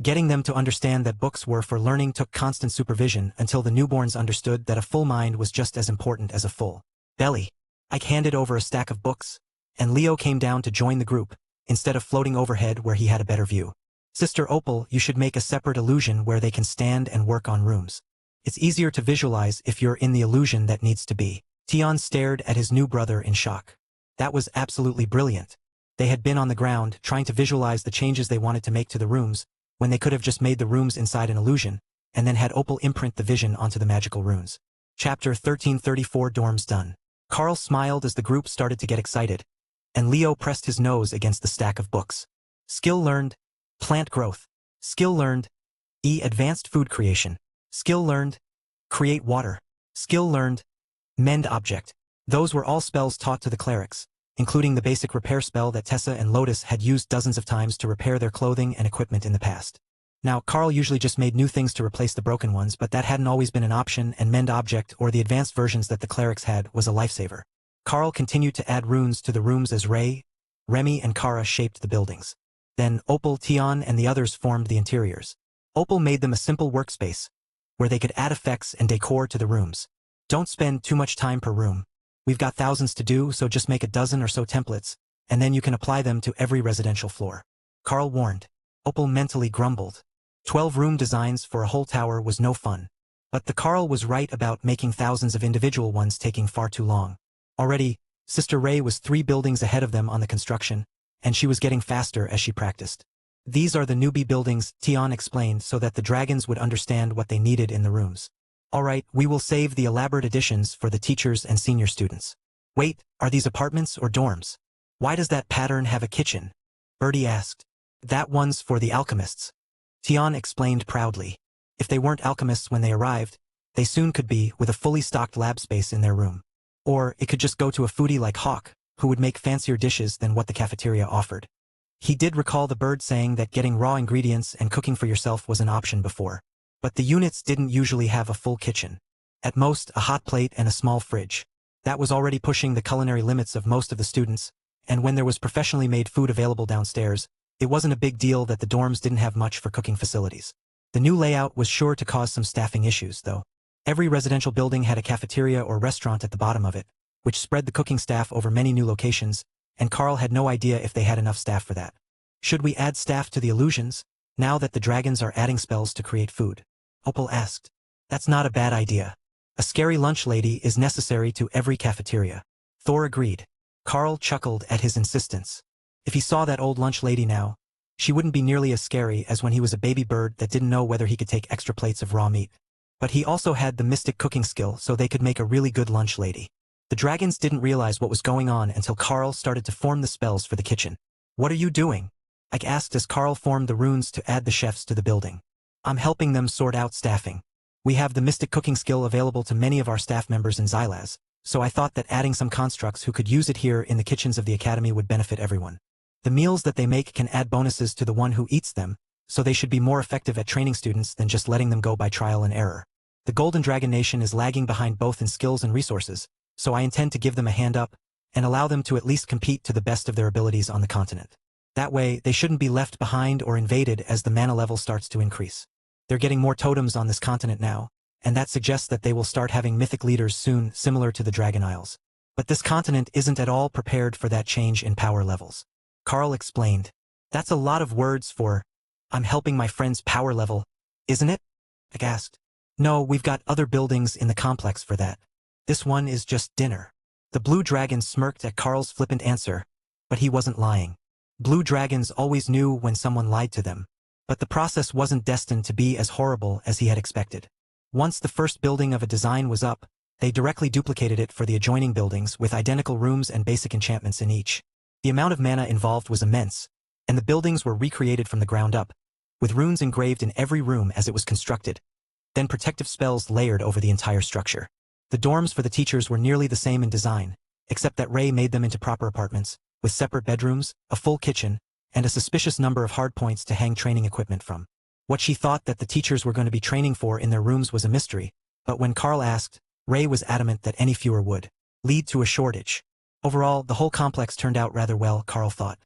Getting them to understand that books were for learning took constant supervision until the newborns understood that a full mind was just as important as a full belly. Ike handed over a stack of books, and Leo came down to join the group, instead of floating overhead where he had a better view. Sister Opal, you should make a separate illusion where they can stand and work on rooms. It's easier to visualize if you're in the illusion that needs to be. Tion stared at his new brother in shock. That was absolutely brilliant. They had been on the ground, trying to visualize the changes they wanted to make to the rooms, when they could have just made the rooms inside an illusion, and then had Opal imprint the vision onto the magical runes. Chapter 1334 Dorms Done. Carl smiled as the group started to get excited, and Leo pressed his nose against the stack of books. Skill learned, plant growth. Skill learned, advanced food creation. Skill learned, create water. Skill learned, mend object. Those were all spells taught to the clerics, including the basic repair spell that Tessa and Lotus had used dozens of times to repair their clothing and equipment in the past. Now, Carl usually just made new things to replace the broken ones, but that hadn't always been an option, and mend object, or the advanced versions that the clerics had, was a lifesaver. Carl continued to add runes to the rooms as Ray, Remy, and Kara shaped the buildings. Then Opal, Tion, and the others formed the interiors. Opal made them a simple workspace, where they could add effects and decor to the rooms. Don't spend too much time per room. We've got thousands to do, so just make a dozen or so templates, and then you can apply them to every residential floor. Carl warned. Opal mentally grumbled. 12 room designs for a whole tower was no fun. But the Carl was right about making thousands of individual ones taking far too long. Already, Sister Ray was 3 buildings ahead of them on the construction, and she was getting faster as she practiced. These are the newbie buildings, Tion explained, so that the dragons would understand what they needed in the rooms. All right, we will save the elaborate additions for the teachers and senior students. Wait, are these apartments or dorms? Why does that pattern have a kitchen? Bertie asked. That one's for the alchemists. Tion explained proudly. If they weren't alchemists when they arrived, they soon could be, with a fully stocked lab space in their room. Or it could just go to a foodie like Hawk, who would make fancier dishes than what the cafeteria offered. He did recall the bird saying that getting raw ingredients and cooking for yourself was an option before. But the units didn't usually have a full kitchen. At most, a hot plate and a small fridge. That was already pushing the culinary limits of most of the students, and when there was professionally made food available downstairs, it wasn't a big deal that the dorms didn't have much for cooking facilities. The new layout was sure to cause some staffing issues, though. Every residential building had a cafeteria or restaurant at the bottom of it, which spread the cooking staff over many new locations, and Carl had no idea if they had enough staff for that. Should we add staff to the illusions, now that the dragons are adding spells to create food? Opal asked. That's not a bad idea. A scary lunch lady is necessary to every cafeteria. Thor agreed. Carl chuckled at his insistence. If he saw that old lunch lady now, she wouldn't be nearly as scary as when he was a baby bird that didn't know whether he could take extra plates of raw meat. But he also had the mystic cooking skill, so they could make a really good lunch lady. The dragons didn't realize what was going on until Carl started to form the spells for the kitchen. What are you doing? Ike asked as Carl formed the runes to add the chefs to the building. I'm helping them sort out staffing. We have the mystic cooking skill available to many of our staff members in Xylaz, so I thought that adding some constructs who could use it here in the kitchens of the academy would benefit everyone. The meals that they make can add bonuses to the one who eats them, so they should be more effective at training students than just letting them go by trial and error. The Golden Dragon Nation is lagging behind both in skills and resources, so I intend to give them a hand up, and allow them to at least compete to the best of their abilities on the continent. That way, they shouldn't be left behind or invaded as the mana level starts to increase. They're getting more totems on this continent now, and that suggests that they will start having mythic leaders soon, similar to the Dragon Isles. But this continent isn't at all prepared for that change in power levels. Carl explained. That's a lot of words for, I'm helping my friend's power level, isn't it? I asked. No, we've got other buildings in the complex for that. This one is just dinner. The blue dragon smirked at Carl's flippant answer, but he wasn't lying. Blue dragons always knew when someone lied to them, but the process wasn't destined to be as horrible as he had expected. Once the first building of a design was up, they directly duplicated it for the adjoining buildings with identical rooms and basic enchantments in each. The amount of mana involved was immense, and the buildings were recreated from the ground up, with runes engraved in every room as it was constructed, then protective spells layered over the entire structure. The dorms for the teachers were nearly the same in design, except that Ray made them into proper apartments, with separate bedrooms, a full kitchen, and a suspicious number of hardpoints to hang training equipment from. What she thought that the teachers were going to be training for in their rooms was a mystery, but when Carl asked, Ray was adamant that any fewer would lead to a shortage. Overall, the whole complex turned out rather well, Carl thought.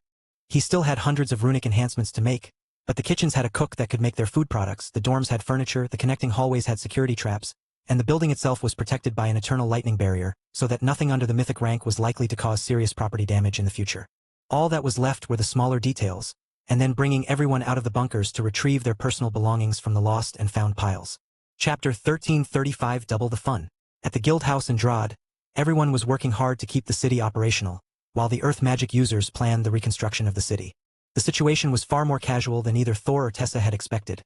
He still had hundreds of runic enhancements to make, but the kitchens had a cook that could make their food products, the dorms had furniture, the connecting hallways had security traps, and the building itself was protected by an eternal lightning barrier, so that nothing under the mythic rank was likely to cause serious property damage in the future. All that was left were the smaller details, and then bringing everyone out of the bunkers to retrieve their personal belongings from the lost and found piles. Chapter 1335 Double the Fun. At the guild house in Drod, everyone was working hard to keep the city operational, while the earth magic users planned the reconstruction of the city. The situation was far more casual than either Thor or Tessa had expected,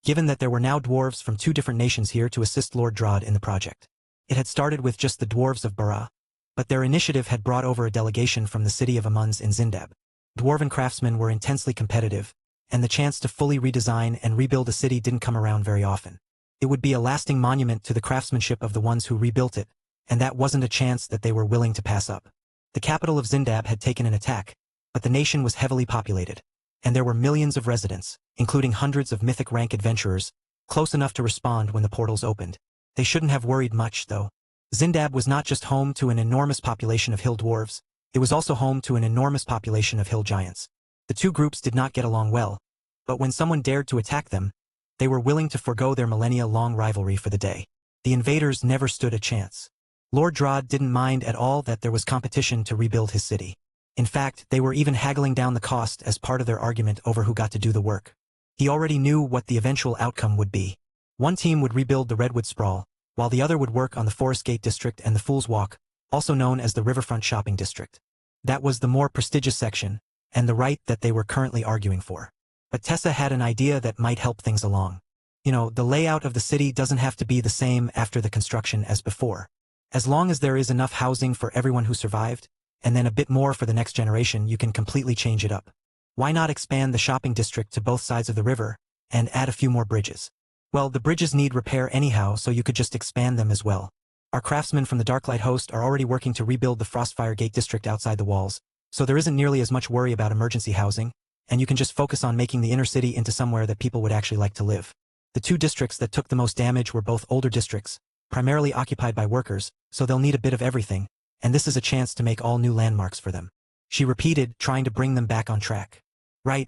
given that there were now dwarves from 2 different nations here to assist Lord Drod in the project. It had started with just the dwarves of Bara, but their initiative had brought over a delegation from the city of Amunds in Zindab. Dwarven craftsmen were intensely competitive, and the chance to fully redesign and rebuild a city didn't come around very often. It would be a lasting monument to the craftsmanship of the ones who rebuilt it, and that wasn't a chance that they were willing to pass up. The capital of Zindab had taken an attack, but the nation was heavily populated, and there were millions of residents, including hundreds of mythic rank adventurers, close enough to respond when the portals opened. They shouldn't have worried much, though. Zindab was not just home to an enormous population of hill dwarves, it was also home to an enormous population of hill giants. The two groups did not get along well, but when someone dared to attack them, they were willing to forego their millennia-long rivalry for the day. The invaders never stood a chance. Lord Drod didn't mind at all that there was competition to rebuild his city. In fact, they were even haggling down the cost as part of their argument over who got to do the work. He already knew what the eventual outcome would be. One team would rebuild the Redwood Sprawl, while the other would work on the Forest Gate District and the Fool's Walk, also known as the Riverfront Shopping District. That was the more prestigious section, and the right that they were currently arguing for. But Tessa had an idea that might help things along. The layout of the city doesn't have to be the same after the construction as before. As long as there is enough housing for everyone who survived, and then a bit more for the next generation, you can completely change it up. Why not expand the shopping district to both sides of the river, and add a few more bridges? Well, the bridges need repair anyhow, so you could just expand them as well. Our craftsmen from the Darklight Host are already working to rebuild the Frostfire Gate district outside the walls, so there isn't nearly as much worry about emergency housing, and you can just focus on making the inner city into somewhere that people would actually like to live. The 2 districts that took the most damage were both older districts, primarily occupied by workers, so they'll need a bit of everything, and this is a chance to make all new landmarks for them. She repeated, trying to bring them back on track. Right.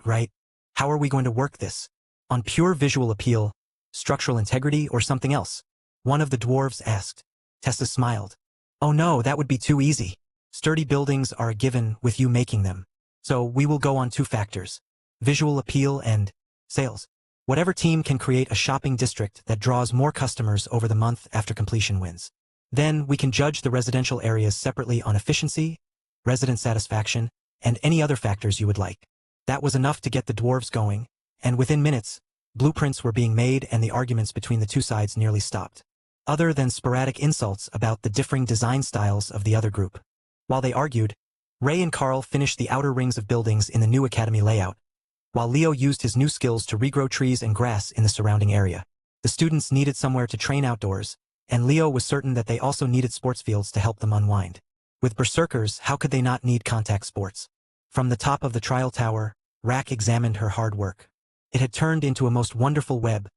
How are we going to work this? On pure visual appeal, structural integrity, or something else? One of the dwarves asked. Tessa smiled. Oh no, that would be too easy. Sturdy buildings are a given with you making them. So we will go on 2 factors. Visual appeal and sales. Whatever team can create a shopping district that draws more customers over the month after completion wins. Then we can judge the residential areas separately on efficiency, resident satisfaction, and any other factors you would like. That was enough to get the dwarves going, and within minutes, blueprints were being made and the arguments between the 2 sides nearly stopped. Other than sporadic insults about the differing design styles of the other group. While they argued, Ray and Carl finished the outer rings of buildings in the new academy layout, while Leo used his new skills to regrow trees and grass in the surrounding area. The students needed somewhere to train outdoors, and Leo was certain that they also needed sports fields to help them unwind. With berserkers, how could they not need contact sports? From the top of the trial tower, Rack examined her hard work. It had turned into a most wonderful web,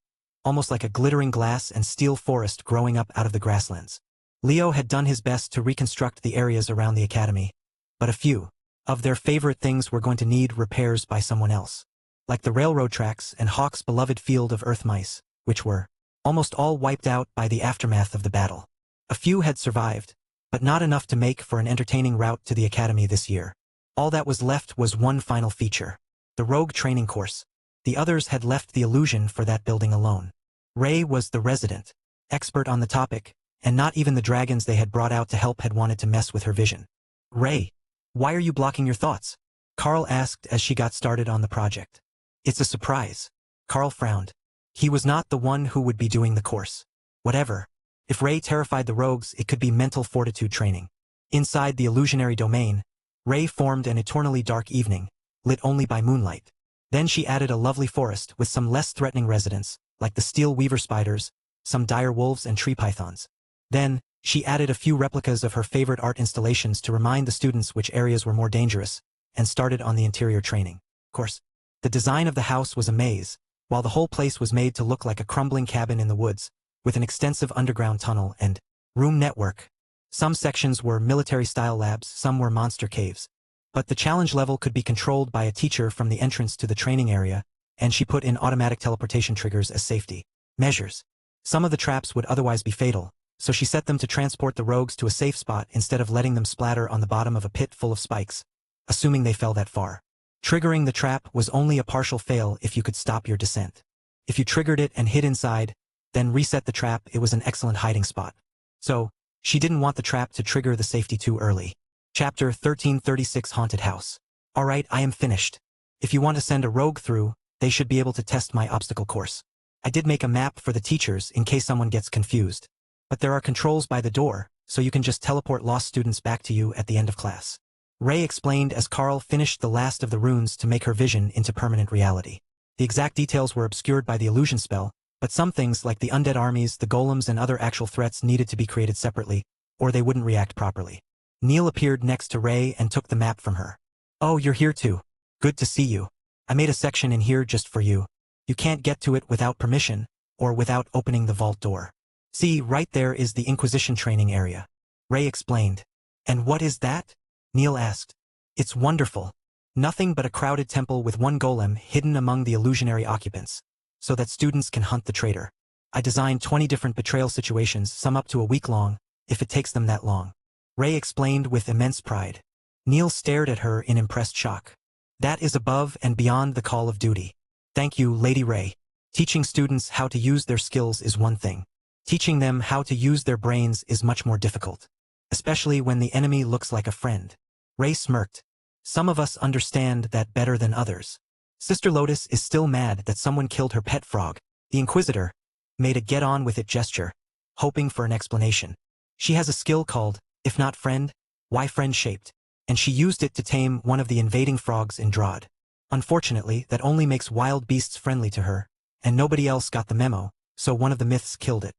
almost like a glittering glass and steel forest growing up out of the grasslands. Leo had done his best to reconstruct the areas around the academy, but a few of their favorite things were going to need repairs by someone else, like the railroad tracks and Hawk's beloved field of earth mice, which were almost all wiped out by the aftermath of the battle. A few had survived, but not enough to make for an entertaining route to the academy this year. All that was left was one final feature, the rogue training course. The others had left the illusion for that building alone. Ray was the resident expert on the topic, and not even the dragons they had brought out to help had wanted to mess with her vision. Ray, why are you blocking your thoughts? Carl asked as she got started on the project. It's a surprise. Carl frowned. He was not the one who would be doing the course. Whatever. If Ray terrified the rogues, it could be mental fortitude training. Inside the illusionary domain, Ray formed an eternally dark evening, lit only by moonlight. Then she added a lovely forest with some less threatening residents, like the steel weaver spiders, some dire wolves and tree pythons. Then, she added a few replicas of her favorite art installations to remind the students which areas were more dangerous, and started on the interior training. Of course, the design of the house was a maze, while the whole place was made to look like a crumbling cabin in the woods, with an extensive underground tunnel and Room network. Some sections were military-style labs, some were monster caves. But the challenge level could be controlled by a teacher from the entrance to the training area, and she put in automatic teleportation triggers as safety measures. Some of the traps would otherwise be fatal, so she set them to transport the rogues to a safe spot instead of letting them splatter on the bottom of a pit full of spikes, assuming they fell that far. Triggering the trap was only a partial fail if you could stop your descent. If you triggered it and hid inside, then reset the trap, it was an excellent hiding spot. So, she didn't want the trap to trigger the safety too early. Chapter 1336 Haunted House. Alright, I am finished. If you want to send a rogue through, they should be able to test my obstacle course. I did make a map for the teachers in case someone gets confused. But there are controls by the door, so you can just teleport lost students back to you at the end of class. Ray explained as Carl finished the last of the runes to make her vision into permanent reality. The exact details were obscured by the illusion spell, but some things like the undead armies, the golems and other actual threats needed to be created separately, or they wouldn't react properly. Neil appeared next to Ray and took the map from her. Oh, you're here too. Good to see you. I made a section in here just for you. You can't get to it without permission, or without opening the vault door. See, right there is the Inquisition training area. Ray explained. And what is that? Neil asked. It's wonderful. Nothing but a crowded temple with one golem hidden among the illusionary occupants, so that students can hunt the traitor. I designed 20 different betrayal situations, some up to a week long, if it takes them that long. Ray explained with immense pride. Neil stared at her in impressed shock. That is above and beyond the call of duty. Thank you, Lady Ray. Teaching students how to use their skills is one thing. Teaching them how to use their brains is much more difficult. Especially when the enemy looks like a friend. Ray smirked. Some of us understand that better than others. Sister Lotus is still mad that someone killed her pet frog. The Inquisitor made a get-on-with-it gesture, hoping for an explanation. She has a skill called, if not friend, why friend-shaped, and she used it to tame one of the invading frogs in Drod. Unfortunately, that only makes wild beasts friendly to her, and nobody else got the memo, so one of the myths killed it.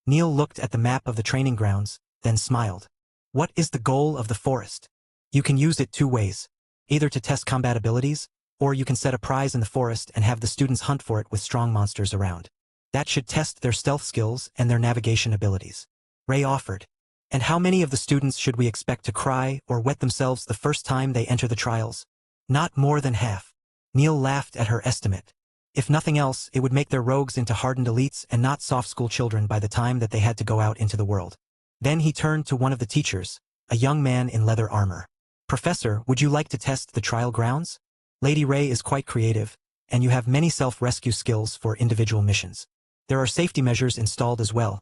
Neil looked at the map of the training grounds, then smiled. What is the goal of the forest? You can use it two ways. Either to test combat abilities, or you can set a prize in the forest and have the students hunt for it with strong monsters around. That should test their stealth skills and their navigation abilities. Ray offered. And how many of the students should we expect to cry or wet themselves the first time they enter the trials? Not more than half. Neil laughed at her estimate. If nothing else, it would make their rogues into hardened elites and not soft school children by the time that they had to go out into the world. Then he turned to one of the teachers, a young man in leather armor. Professor, would you like to test the trial grounds? Lady Ray is quite creative, and you have many self-rescue skills for individual missions. There are safety measures installed as well,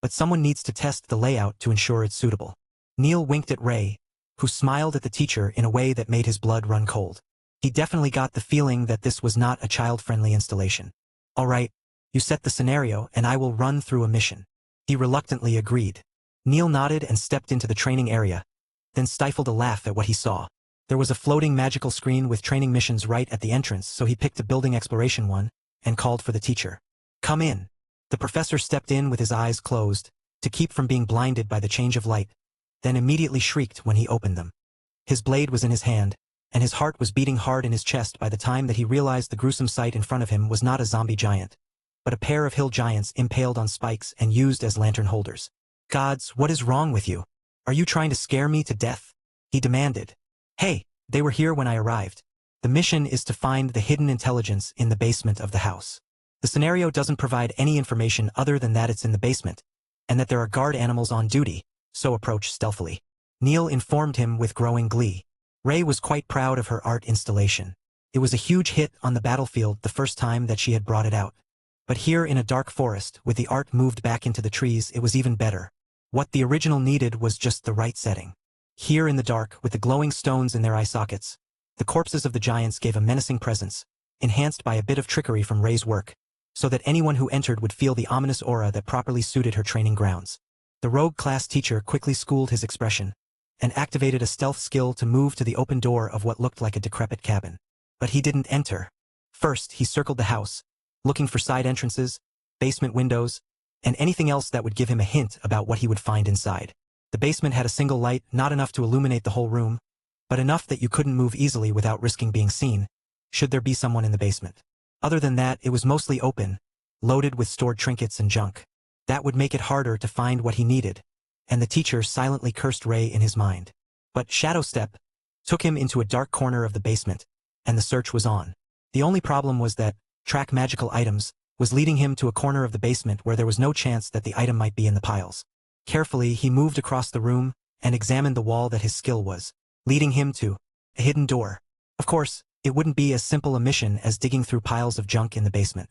but someone needs to test the layout to ensure it's suitable. Neil winked at Ray, who smiled at the teacher in a way that made his blood run cold. He definitely got the feeling that this was not a child-friendly installation. All right, you set the scenario and I will run through a mission. He reluctantly agreed. Neil nodded and stepped into the training area, then stifled a laugh at what he saw. There was a floating magical screen with training missions right at the entrance, so he picked a building exploration one and called for the teacher. Come in. The professor stepped in with his eyes closed, to keep from being blinded by the change of light, then immediately shrieked when he opened them. His blade was in his hand, and his heart was beating hard in his chest by the time that he realized the gruesome sight in front of him was not a zombie giant, but a pair of hill giants impaled on spikes and used as lantern holders. Gods, what is wrong with you? Are you trying to scare me to death? He demanded. Hey, they were here when I arrived. The mission is to find the hidden intelligence in the basement of the house. The scenario doesn't provide any information other than that it's in the basement, and that there are guard animals on duty, so approach stealthily. Neil informed him with growing glee. Ray was quite proud of her art installation. It was a huge hit on the battlefield the first time that she had brought it out. But here in a dark forest, with the art moved back into the trees, it was even better. What the original needed was just the right setting. Here in the dark, with the glowing stones in their eye sockets, the corpses of the giants gave a menacing presence, enhanced by a bit of trickery from Ray's work, so that anyone who entered would feel the ominous aura that properly suited her training grounds. The rogue class teacher quickly schooled his expression, and activated a stealth skill to move to the open door of what looked like a decrepit cabin. But he didn't enter. First, he circled the house, looking for side entrances, basement windows, and anything else that would give him a hint about what he would find inside. The basement had a single light, not enough to illuminate the whole room, but enough that you couldn't move easily without risking being seen, should there be someone in the basement. Other than that, it was mostly open, loaded with stored trinkets and junk. That would make it harder to find what he needed, and the teacher silently cursed Ray in his mind. But Shadow Step took him into a dark corner of the basement, and the search was on. The only problem was that track magical items was leading him to a corner of the basement where there was no chance that the item might be in the piles. Carefully, he moved across the room and examined the wall that his skill was, leading him to a hidden door. Of course, it wouldn't be as simple a mission as digging through piles of junk in the basement.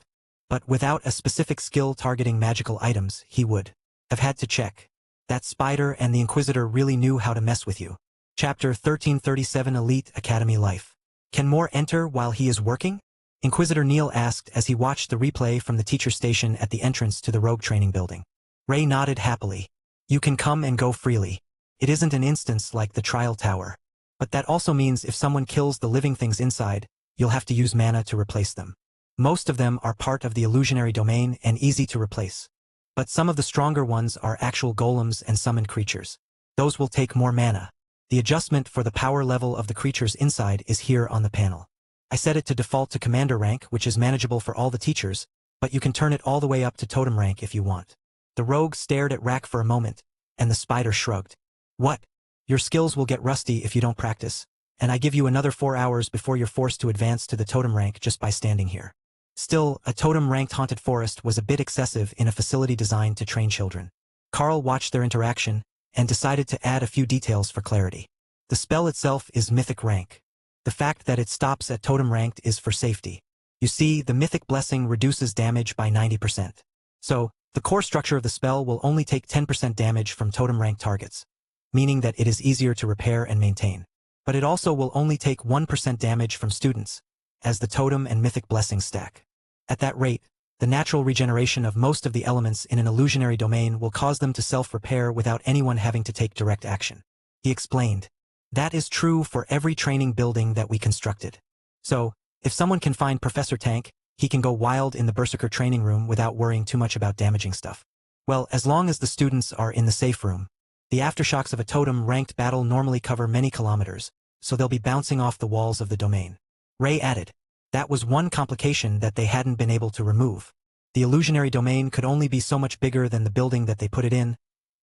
But without a specific skill targeting magical items, he would have had to check. That spider and the Inquisitor really knew how to mess with you. Chapter 1337 Elite Academy Life. Can more enter while he is working? Inquisitor Neil asked as he watched the replay from the teacher station at the entrance to the rogue training building. Ray nodded happily. You can come and go freely. It isn't an instance like the trial tower. But that also means if someone kills the living things inside, you'll have to use mana to replace them. Most of them are part of the illusionary domain and easy to replace. But some of the stronger ones are actual golems and summoned creatures. Those will take more mana. The adjustment for the power level of the creatures inside is here on the panel. I set it to default to commander rank, which is manageable for all the teachers, but you can turn it all the way up to totem rank if you want. The rogue stared at Rack for a moment, and the spider shrugged. What? Your skills will get rusty if you don't practice, and I give you another 4 hours before you're forced to advance to the totem rank just by standing here. Still, a totem-ranked haunted forest was a bit excessive in a facility designed to train children. Carl watched their interaction and decided to add a few details for clarity. The spell itself is mythic rank. The fact that it stops at totem ranked is for safety. You see, the mythic blessing reduces damage by 90%. So, the core structure of the spell will only take 10% damage from totem ranked targets, meaning that it is easier to repair and maintain. But it also will only take 1% damage from students, as the totem and mythic blessings stack. At that rate, the natural regeneration of most of the elements in an illusionary domain will cause them to self-repair without anyone having to take direct action. He explained. That is true for every training building that we constructed. So, if someone can find Professor Tank, he can go wild in the Berserker training room without worrying too much about damaging stuff. Well, as long as the students are in the safe room. The aftershocks of a totem-ranked battle normally cover many kilometers, so they'll be bouncing off the walls of the domain. Ray added. That was one complication that they hadn't been able to remove. The illusionary domain could only be so much bigger than the building that they put it in,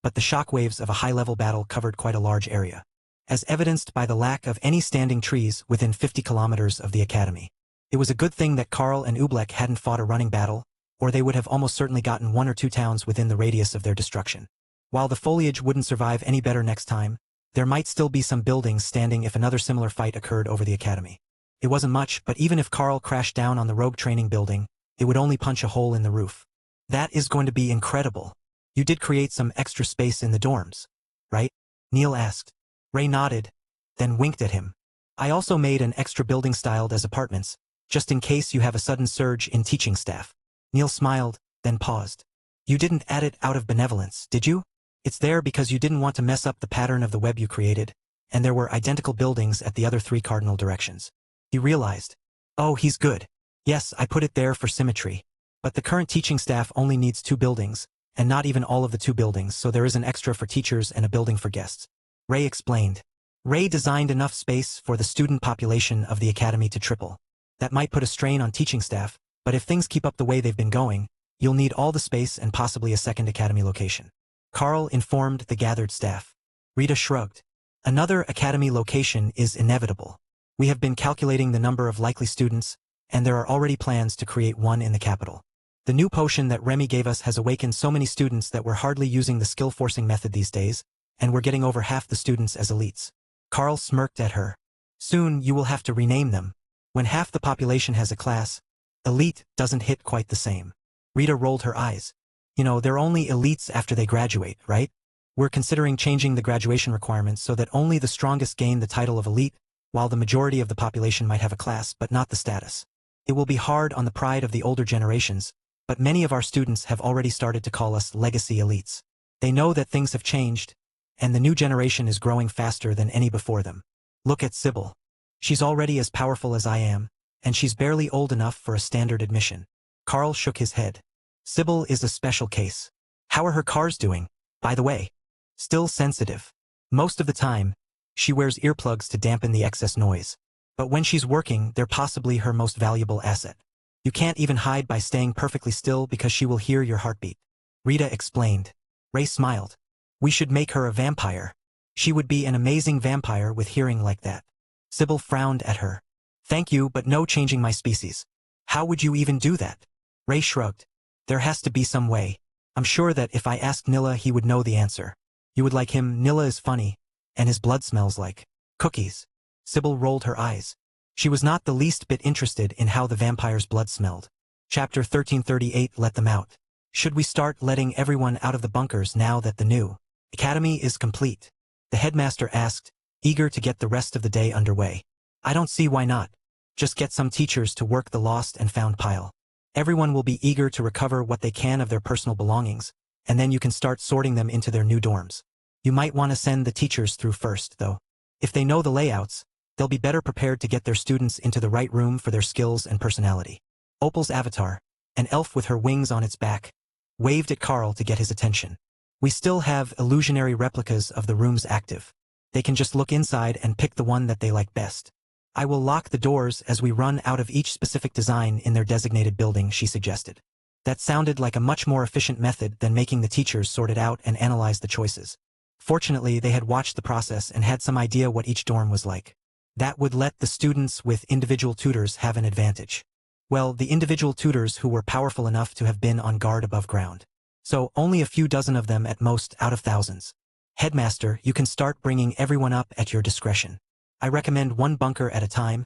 but the shockwaves of a high-level battle covered quite a large area, as evidenced by the lack of any standing trees within 50 kilometers of the academy. It was a good thing that Carl and Ublek hadn't fought a running battle, or they would have almost certainly gotten 1 or 2 towns within the radius of their destruction. While the foliage wouldn't survive any better next time, there might still be some buildings standing if another similar fight occurred over the academy. It wasn't much, but even if Carl crashed down on the rogue training building, it would only punch a hole in the roof. That is going to be incredible. You did create some extra space in the dorms, right? Neil asked. Ray nodded, then winked at him. I also made an extra building styled as apartments, just in case you have a sudden surge in teaching staff. Neil smiled, then paused. You didn't add it out of benevolence, did you? It's there because you didn't want to mess up the pattern of the web you created, and there were identical buildings at the other 3 cardinal directions. He realized. Oh, he's good. Yes, I put it there for symmetry. But the current teaching staff only needs 2 buildings, and not even all of the 2 buildings, so there is an extra for teachers and a building for guests. Ray explained. Ray designed enough space for the student population of the academy to triple. That might put a strain on teaching staff, but if things keep up the way they've been going, you'll need all the space and possibly a second academy location. Carl informed the gathered staff. Rita shrugged. Another academy location is inevitable. We have been calculating the number of likely students, and there are already plans to create one in the capital. The new potion that Remy gave us has awakened so many students that we're hardly using the skill-forcing method these days, and we're getting over half the students as elites. Carl smirked at her. Soon you will have to rename them. When half the population has a class, elite doesn't hit quite the same. Rita rolled her eyes. You know, they're only elites after they graduate, right? We're considering changing the graduation requirements so that only the strongest gain the title of elite, while the majority of the population might have a class but not the status. It will be hard on the pride of the older generations, but many of our students have already started to call us legacy elites. They know that things have changed, and the new generation is growing faster than any before them. Look at Sybil. She's already as powerful as I am, and she's barely old enough for a standard admission. Carl shook his head. Sybil is a special case. How are her cars doing, by the way? Still sensitive. Most of the time, she wears earplugs to dampen the excess noise. But when she's working, they're possibly her most valuable asset. You can't even hide by staying perfectly still because she will hear your heartbeat. Rita explained. Ray smiled. We should make her a vampire. She would be an amazing vampire with hearing like that. Sybil frowned at her. Thank you, but no changing my species. How would you even do that? Ray shrugged. There has to be some way. I'm sure that if I asked Nilla he would know the answer. You would like him. Nilla is funny, and his blood smells like cookies. Sybil rolled her eyes. She was not the least bit interested in how the vampire's blood smelled. Chapter 1338. Let them out. Should we start letting everyone out of the bunkers now that the new academy is complete? The headmaster asked, eager to get the rest of the day underway. I don't see why not. Just get some teachers to work the lost and found pile. Everyone will be eager to recover what they can of their personal belongings, and then you can start sorting them into their new dorms. You might want to send the teachers through first, though. If they know the layouts, they'll be better prepared to get their students into the right room for their skills and personality. Opal's avatar, an elf with her wings on its back, waved at Carl to get his attention. We still have illusionary replicas of the rooms active. They can just look inside and pick the one that they like best. I will lock the doors as we run out of each specific design in their designated building, she suggested. That sounded like a much more efficient method than making the teachers sort it out and analyze the choices. Fortunately, they had watched the process and had some idea what each dorm was like. That would let the students with individual tutors have an advantage. Well, the individual tutors who were powerful enough to have been on guard above ground. So only a few dozen of them at most out of thousands. Headmaster, you can start bringing everyone up at your discretion. I recommend one bunker at a time,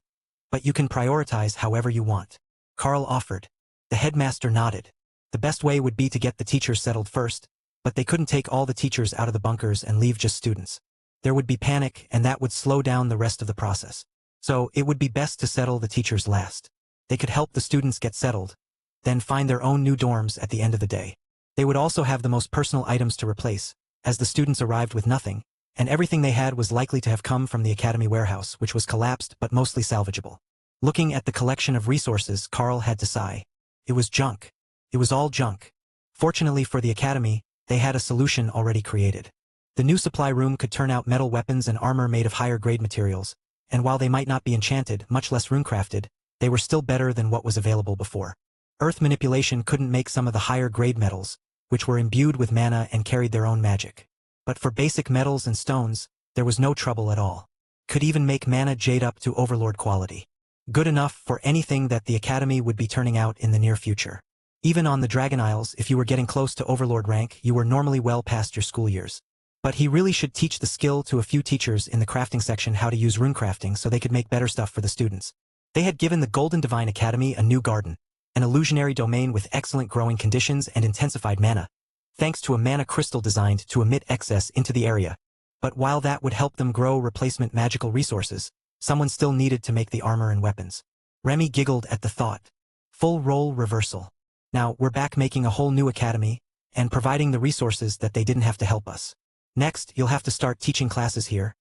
but you can prioritize however you want. Carl offered. The headmaster nodded. The best way would be to get the teachers settled first, but they couldn't take all the teachers out of the bunkers and leave just students. There would be panic, and that would slow down the rest of the process. So it would be best to settle the teachers last. They could help the students get settled, then find their own new dorms at the end of the day. They would also have the most personal items to replace, as the students arrived with nothing, and everything they had was likely to have come from the academy warehouse, which was collapsed but mostly salvageable. Looking at the collection of resources, Carl had to sigh. It was junk. It was all junk. Fortunately for the academy, they had a solution already created. The new supply room could turn out metal weapons and armor made of higher-grade materials, and while they might not be enchanted, much less runecrafted, they were still better than what was available before. Earth manipulation couldn't make some of the higher-grade metals, which were imbued with mana and carried their own magic. But for basic metals and stones, there was no trouble at all. Could even make mana jade up to overlord quality. Good enough for anything that the academy would be turning out in the near future. Even on the Dragon Isles, if you were getting close to overlord rank, you were normally well past your school years. But he really should teach the skill to a few teachers in the crafting section how to use runecrafting so they could make better stuff for the students. They had given the Golden Divine Academy a new garden, an illusionary domain with excellent growing conditions and intensified mana, thanks to a mana crystal designed to emit excess into the area. But while that would help them grow replacement magical resources, someone still needed to make the armor and weapons. Remy giggled at the thought. Full role reversal. Now, we're back making a whole new academy, and providing the resources that they didn't have to help us. Next, you'll have to start teaching classes here,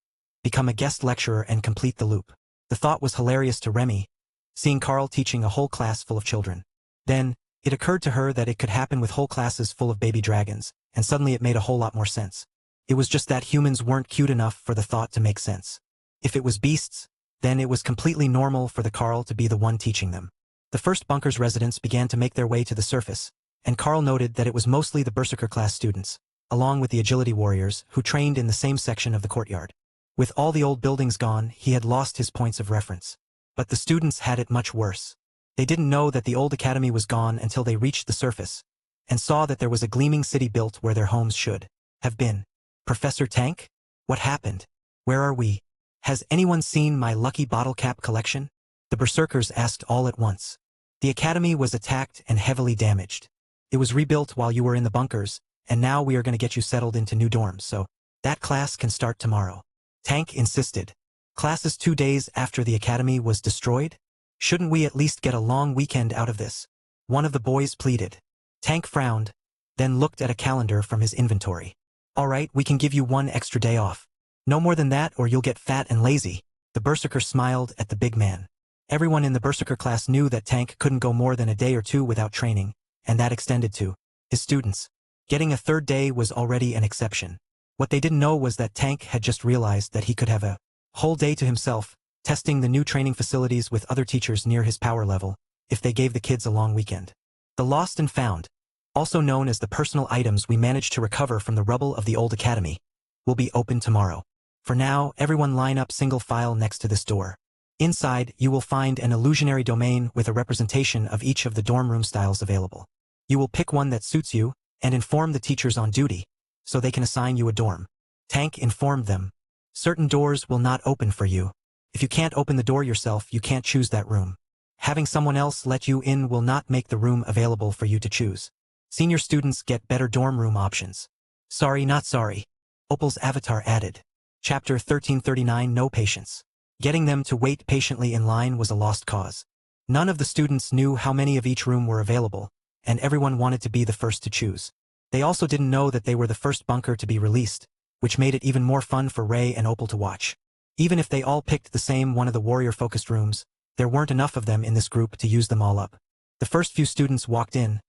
become a guest lecturer and complete the loop. The thought was hilarious to Remy, seeing Carl teaching a whole class full of children. Then, it occurred to her that it could happen with whole classes full of baby dragons, and suddenly it made a whole lot more sense. It was just that humans weren't cute enough for the thought to make sense. If it was beasts, then it was completely normal for the Carl to be the one teaching them. The first bunker's residents began to make their way to the surface, and Carl noted that it was mostly the Berserker class students, along with the agility warriors, who trained in the same section of the courtyard. With all the old buildings gone, he had lost his points of reference. But the students had it much worse. They didn't know that the old academy was gone until they reached the surface, and saw that there was a gleaming city built where their homes should have been. Professor Tank? What happened? Where are we? Has anyone seen my lucky bottle cap collection? The Berserkers asked all at once. The academy was attacked and heavily damaged. It was rebuilt while you were in the bunkers, and now we are going to get you settled into new dorms, so that class can start tomorrow. Tank insisted. Classes 2 days after the academy was destroyed? Shouldn't we at least get a long weekend out of this? One of the boys pleaded. Tank frowned, then looked at a calendar from his inventory. All right, we can give you 1 extra day off. No more than that or you'll get fat and lazy. The Berserker smiled at the big man. Everyone in the Berserker class knew that Tank couldn't go more than a day or 2 without training, and that extended to his students. Getting a 3rd day was already an exception. What they didn't know was that Tank had just realized that he could have a whole day to himself, testing the new training facilities with other teachers near his power level, if they gave the kids a long weekend. The lost and found. also known as the personal items we managed to recover from the rubble of the old academy, will be open tomorrow. For now, everyone line up single file next to this door. Inside, you will find an illusionary domain with a representation of each of the dorm room styles available. You will pick one that suits you, and inform the teachers on duty, so they can assign you a dorm. Tank informed them. Certain doors will not open for you. If you can't open the door yourself, you can't choose that room. Having someone else let you in will not make the room available for you to choose. Senior students get better dorm room options. Sorry, not sorry. Opal's avatar added. Chapter 1339 No Patience. Getting them to wait patiently in line was a lost cause. None of the students knew how many of each room were available, and everyone wanted to be the first to choose. They also didn't know that they were the first bunker to be released, which made it even more fun for Ray and Opal to watch. Even if they all picked the same one of the warrior-focused rooms, there weren't enough of them in this group to use them all up. The first few students walked in,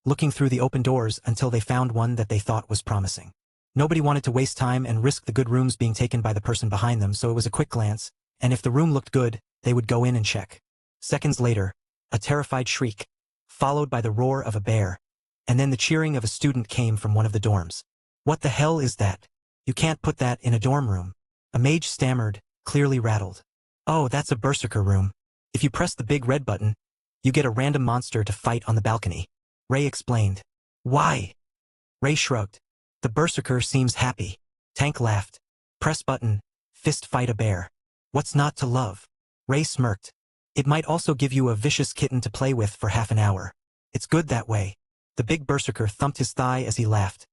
looking through the open doors until they found one that they thought was promising. Nobody wanted to waste time and risk the good rooms being taken by the person behind them, so it was a quick glance, and if the room looked good, they would go in and check. Seconds later, a terrified shriek, followed by the roar of a bear, and then the cheering of a student came from one of the dorms. What the hell is that? You can't put that in a dorm room. A mage stammered, clearly rattled. Oh, that's a berserker room. If you press the big red button, you get a random monster to fight on the balcony. Ray explained. Why? Ray shrugged. The berserker seems happy. Tank laughed. Press button, fist fight a bear. What's not to love? Ray smirked. It might also give you a vicious kitten to play with for half an hour. It's good that way. The big berserker thumped his thigh as he laughed,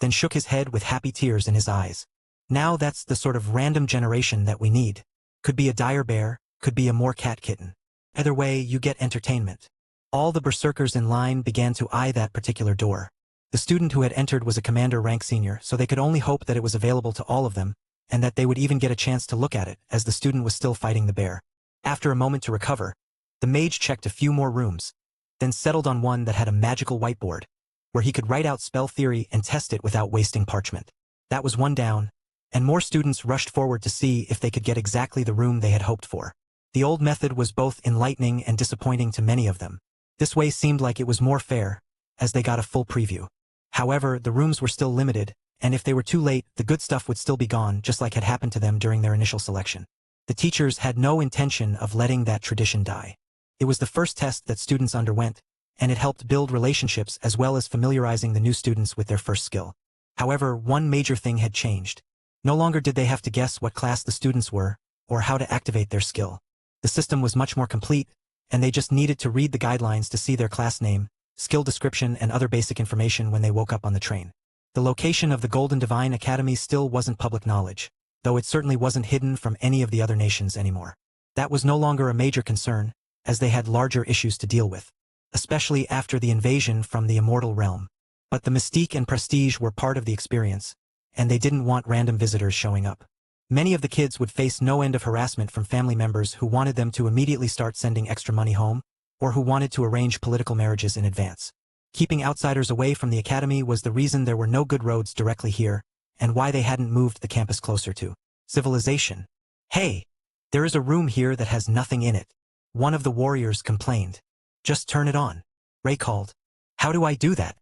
then shook his head with happy tears in his eyes. Now that's the sort of random generation that we need. Could be a dire bear, could be a more cat kitten. Either way, you get entertainment. All the berserkers in line began to eye that particular door. The student who had entered was a commander rank senior, so they could only hope that it was available to all of them, and that they would even get a chance to look at it, as the student was still fighting the bear. After a moment to recover, the mage checked a few more rooms, then settled on one that had a magical whiteboard, where he could write out spell theory and test it without wasting parchment. That was one down, and more students rushed forward to see if they could get exactly the room they had hoped for. The old method was both enlightening and disappointing to many of them. This way seemed like it was more fair, as they got a full preview. However, the rooms were still limited, and if they were too late, the good stuff would still be gone, just like had happened to them during their initial selection. The teachers had no intention of letting that tradition die. It was the first test that students underwent, and it helped build relationships as well as familiarizing the new students with their first skill. However, one major thing had changed. No longer did they have to guess what class the students were, or how to activate their skill. The system was much more complete, and they just needed to read the guidelines to see their class name, skill description, and other basic information when they woke up on the train. The location of the Golden Divine Academy still wasn't public knowledge, though it certainly wasn't hidden from any of the other nations anymore. That was no longer a major concern, as they had larger issues to deal with, especially after the invasion from the immortal realm. But the mystique and prestige were part of the experience, and they didn't want random visitors showing up. Many of the kids would face no end of harassment from family members who wanted them to immediately start sending extra money home, or who wanted to arrange political marriages in advance. Keeping outsiders away from the academy was the reason there were no good roads directly here, and why they hadn't moved the campus closer to civilization. Hey, there is a room here that has nothing in it. One of the warriors complained. Just turn it on. Ray called. How do I do that?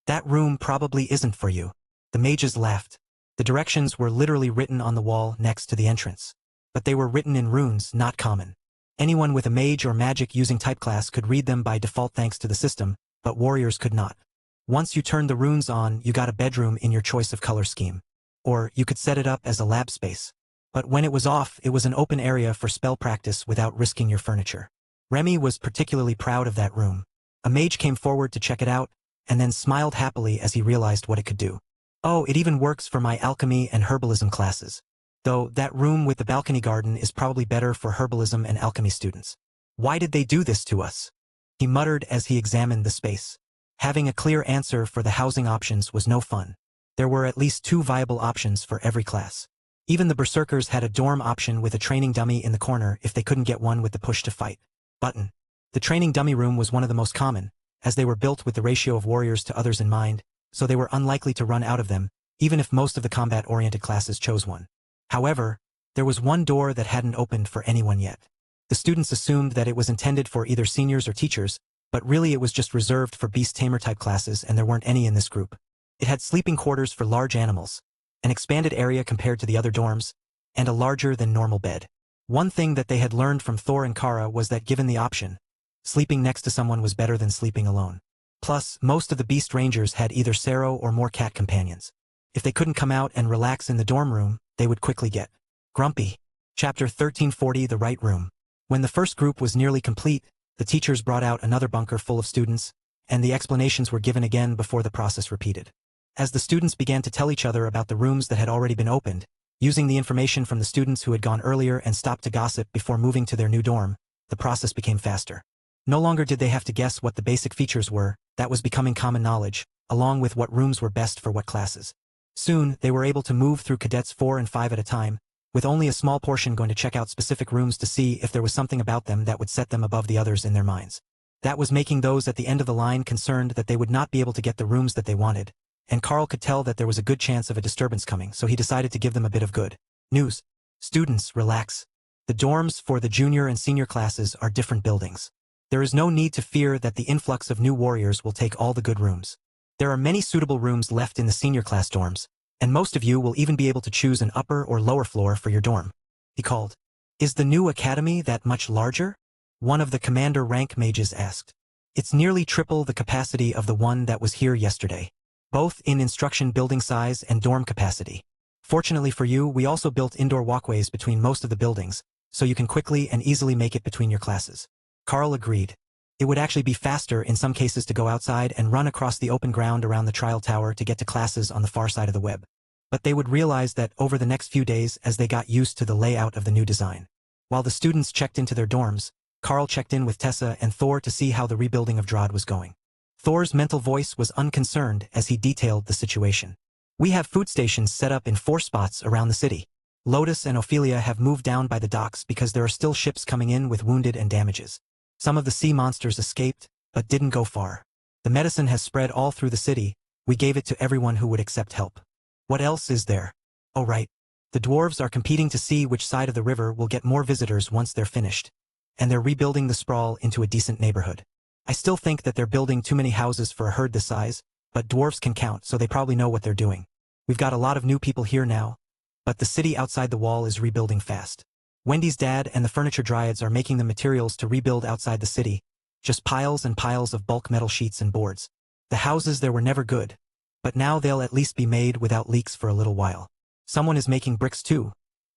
That room probably isn't for you. The mages laughed. The directions were literally written on the wall next to the entrance. But they were written in runes, not common. Anyone with a mage or magic using type class could read them by default thanks to the system, but warriors could not. Once you turned the runes on, you got a bedroom in your choice of color scheme. Or you could set it up as a lab space. But when it was off, it was an open area for spell practice without risking your furniture. Remy was particularly proud of that room. A mage came forward to check it out, and then smiled happily as he realized what it could do. Oh, it even works for my alchemy and herbalism classes. Though that room with the balcony garden is probably better for herbalism and alchemy students. Why did they do this to us? He muttered as he examined the space. Having a clear answer for the housing options was no fun. There were at least 2 viable options for every class. Even the berserkers had a dorm option with a training dummy in the corner if they couldn't get one with the push to fight button. The training dummy room was one of the most common, as they were built with the ratio of warriors to others in mind, so they were unlikely to run out of them, even if most of the combat-oriented classes chose one. However, there was one door that hadn't opened for anyone yet. The students assumed that it was intended for either seniors or teachers, but really it was just reserved for beast tamer type classes and there weren't any in this group. It had sleeping quarters for large animals, an expanded area compared to the other dorms, and a larger than normal bed. One thing that they had learned from Thor and Kara was that given the option, sleeping next to someone was better than sleeping alone. Plus, most of the beast rangers had either Sero or more cat companions. If they couldn't come out and relax in the dorm room, they would quickly get grumpy. Chapter 1340 The Right Room. When the first group was nearly complete, the teachers brought out another bunker full of students, and the explanations were given again before the process repeated. As the students began to tell each other about the rooms that had already been opened, using the information from the students who had gone earlier and stopped to gossip before moving to their new dorm, the process became faster. No longer did they have to guess what the basic features were, that was becoming common knowledge, along with what rooms were best for what classes. Soon, they were able to move through cadets 4 and 5 at a time, with only a small portion going to check out specific rooms to see if there was something about them that would set them above the others in their minds. That was making those at the end of the line concerned that they would not be able to get the rooms that they wanted, and Carl could tell that there was a good chance of a disturbance coming, so he decided to give them a bit of good news. Students, relax. The dorms for the junior and senior classes are different buildings. There is no need to fear that the influx of new warriors will take all the good rooms. There are many suitable rooms left in the senior class dorms, and most of you will even be able to choose an upper or lower floor for your dorm. He called. Is the new academy that much larger? One of the commander rank mages asked. It's nearly triple the capacity of the one that was here yesterday, both in instruction building size and dorm capacity. Fortunately for you, we also built indoor walkways between most of the buildings, so you can quickly and easily make it between your classes. Carl agreed. It would actually be faster in some cases to go outside and run across the open ground around the trial tower to get to classes on the far side of the web. But they would realize that over the next few days as they got used to the layout of the new design. While the students checked into their dorms, Carl checked in with Tessa and Thor to see how the rebuilding of Drod was going. Thor's mental voice was unconcerned as he detailed the situation. We have food stations set up in 4 spots around the city. Lotus and Ophelia have moved down by the docks because there are still ships coming in with wounded and damages. Some of the sea monsters escaped, but didn't go far. The medicine has spread all through the city. We gave it to everyone who would accept help. What else is there? Oh right. The dwarves are competing to see which side of the river will get more visitors once they're finished. And they're rebuilding the sprawl into a decent neighborhood. I still think that they're building too many houses for a herd this size, but dwarves can count, so they probably know what they're doing. We've got a lot of new people here now, but the city outside the wall is rebuilding fast. Wendy's dad and the furniture dryads are making the materials to rebuild outside the city, just piles and piles of bulk metal sheets and boards. The houses there were never good, but now they'll at least be made without leaks for a little while. Someone is making bricks too,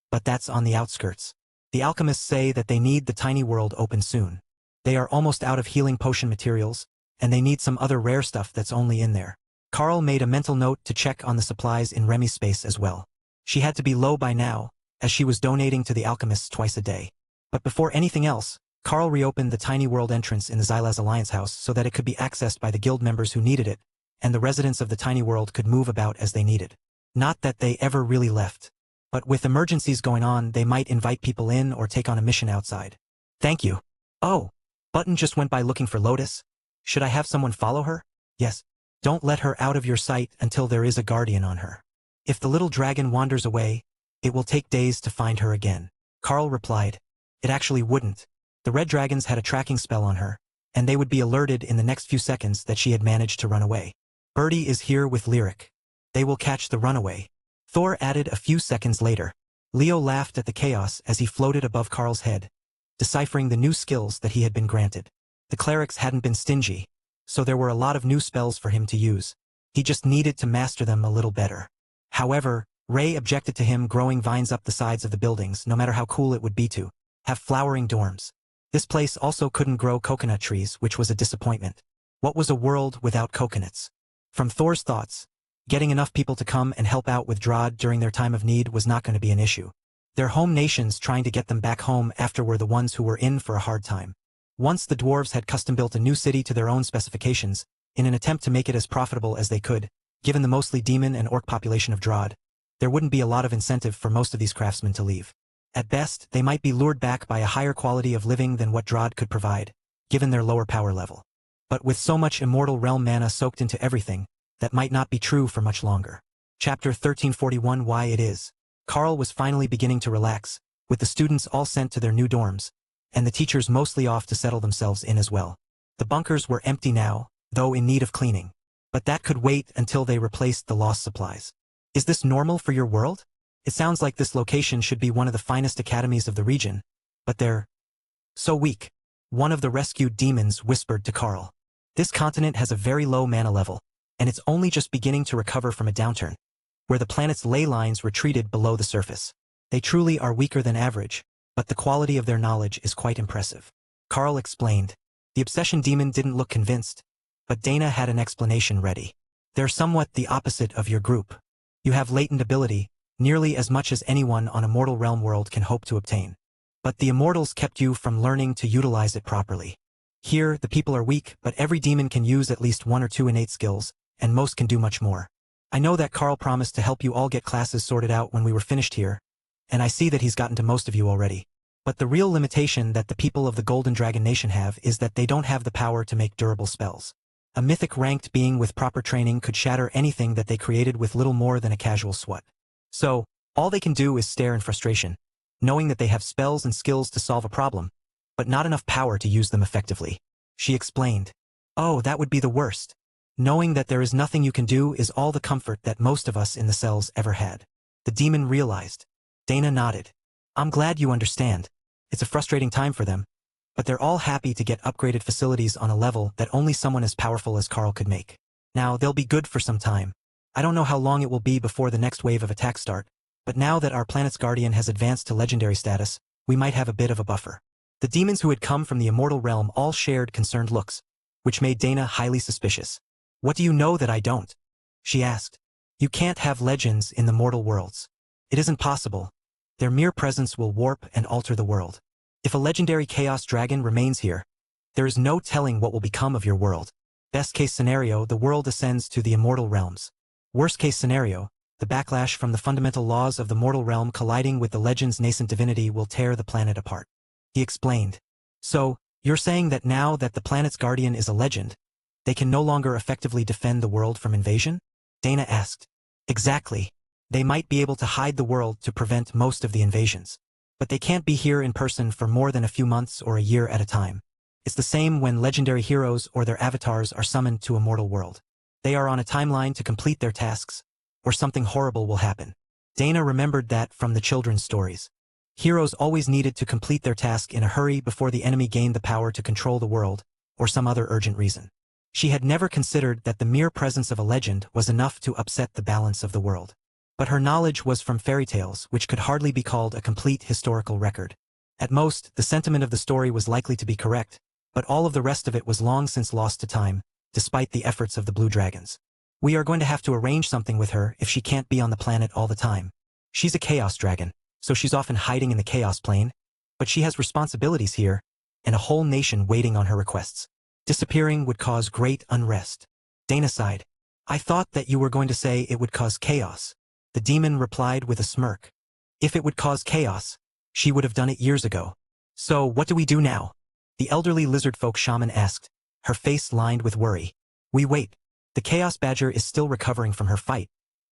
but that's on the outskirts. The alchemists say that they need the tiny world open soon. They are almost out of healing potion materials, and they need some other rare stuff that's only in there. Carl made a mental note to check on the supplies in Remy's space as well. She had to be low by now, as she was donating to the alchemists twice a day. But before anything else, Carl reopened the tiny world entrance in the Xylaz Alliance house so that it could be accessed by the guild members who needed it, and the residents of the tiny world could move about as they needed. Not that they ever really left. But with emergencies going on, they might invite people in or take on a mission outside. Thank you. Oh, Button just went by looking for Lotus. Should I have someone follow her? Yes. Don't let her out of your sight until there is a guardian on her. If the little dragon wanders away, it will take days to find her again. Carl replied. It actually wouldn't. The red dragons had a tracking spell on her, and they would be alerted in the next few seconds that she had managed to run away. Birdie is here with Lyric. They will catch the runaway. Thor added a few seconds later. Leo laughed at the chaos as he floated above Carl's head, deciphering the new skills that he had been granted. The clerics hadn't been stingy, so there were a lot of new spells for him to use. He just needed to master them a little better. However, Ray objected to him growing vines up the sides of the buildings, no matter how cool it would be to have flowering dorms. This place also couldn't grow coconut trees, which was a disappointment. What was a world without coconuts? From Thor's thoughts, getting enough people to come and help out with Drod during their time of need was not going to be an issue. Their home nations trying to get them back home after were the ones who were in for a hard time. Once the dwarves had custom-built a new city to their own specifications, in an attempt to make it as profitable as they could, given the mostly demon and orc population of Drod, there wouldn't be a lot of incentive for most of these craftsmen to leave. At best, they might be lured back by a higher quality of living than what Drod could provide, given their lower power level. But with so much immortal realm mana soaked into everything, that might not be true for much longer. Chapter 1341 Why It Is. Carl was finally beginning to relax, with the students all sent to their new dorms, and the teachers mostly off to settle themselves in as well. The bunkers were empty now, though in need of cleaning. But that could wait until they replaced the lost supplies. Is this normal for your world? It sounds like this location should be one of the finest academies of the region, but they're so weak. One of the rescued demons whispered to Carl. This continent has a very low mana level, and it's only just beginning to recover from a downturn, where the planet's ley lines retreated below the surface. They truly are weaker than average, but the quality of their knowledge is quite impressive. Carl explained. The obsession demon didn't look convinced, but Dana had an explanation ready. They're somewhat the opposite of your group. You have latent ability, nearly as much as anyone on a mortal realm world can hope to obtain. But the immortals kept you from learning to utilize it properly. Here, the people are weak, but every demon can use at least 1 or 2 innate skills, and most can do much more. I know that Carl promised to help you all get classes sorted out when we were finished here, and I see that he's gotten to most of you already. But the real limitation that the people of the Golden Dragon Nation have is that they don't have the power to make durable spells. A mythic ranked being with proper training could shatter anything that they created with little more than a casual swat. So, all they can do is stare in frustration, knowing that they have spells and skills to solve a problem, but not enough power to use them effectively. She explained. Oh, that would be the worst. Knowing that there is nothing you can do is all the comfort that most of us in the cells ever had. The demon realized. Dana nodded. I'm glad you understand. It's a frustrating time for them, but they're all happy to get upgraded facilities on a level that only someone as powerful as Carl could make. Now, they'll be good for some time. I don't know how long it will be before the next wave of attacks start, but now that our planet's guardian has advanced to legendary status, we might have a bit of a buffer. The demons who had come from the immortal realm all shared concerned looks, which made Dana highly suspicious. What do you know that I don't? She asked. You can't have legends in the mortal worlds. It isn't possible. Their mere presence will warp and alter the world. If a legendary chaos dragon remains here, there is no telling what will become of your world. Best case scenario, the world ascends to the immortal realms. Worst case scenario, the backlash from the fundamental laws of the mortal realm colliding with the legend's nascent divinity will tear the planet apart. He explained. So, you're saying that now that the planet's guardian is a legend, they can no longer effectively defend the world from invasion? Dana asked. Exactly. They might be able to hide the world to prevent most of the invasions. But they can't be here in person for more than a few months or a year at a time. It's the same when legendary heroes or their avatars are summoned to a mortal world. They are on a timeline to complete their tasks, or something horrible will happen. Dana remembered that from the children's stories. Heroes always needed to complete their task in a hurry before the enemy gained the power to control the world, or some other urgent reason. She had never considered that the mere presence of a legend was enough to upset the balance of the world. But her knowledge was from fairy tales, which could hardly be called a complete historical record. At most, the sentiment of the story was likely to be correct, but all of the rest of it was long since lost to time, despite the efforts of the Blue Dragons. We are going to have to arrange something with her if she can't be on the planet all the time. She's a chaos dragon, so she's often hiding in the chaos plane, but she has responsibilities here, and a whole nation waiting on her requests. Disappearing would cause great unrest. Dana sighed. I thought that you were going to say it would cause chaos. The demon replied with a smirk. If it would cause chaos, she would have done it years ago. So what do we do now? The elderly lizardfolk shaman asked, her face lined with worry. We wait. The chaos badger is still recovering from her fight,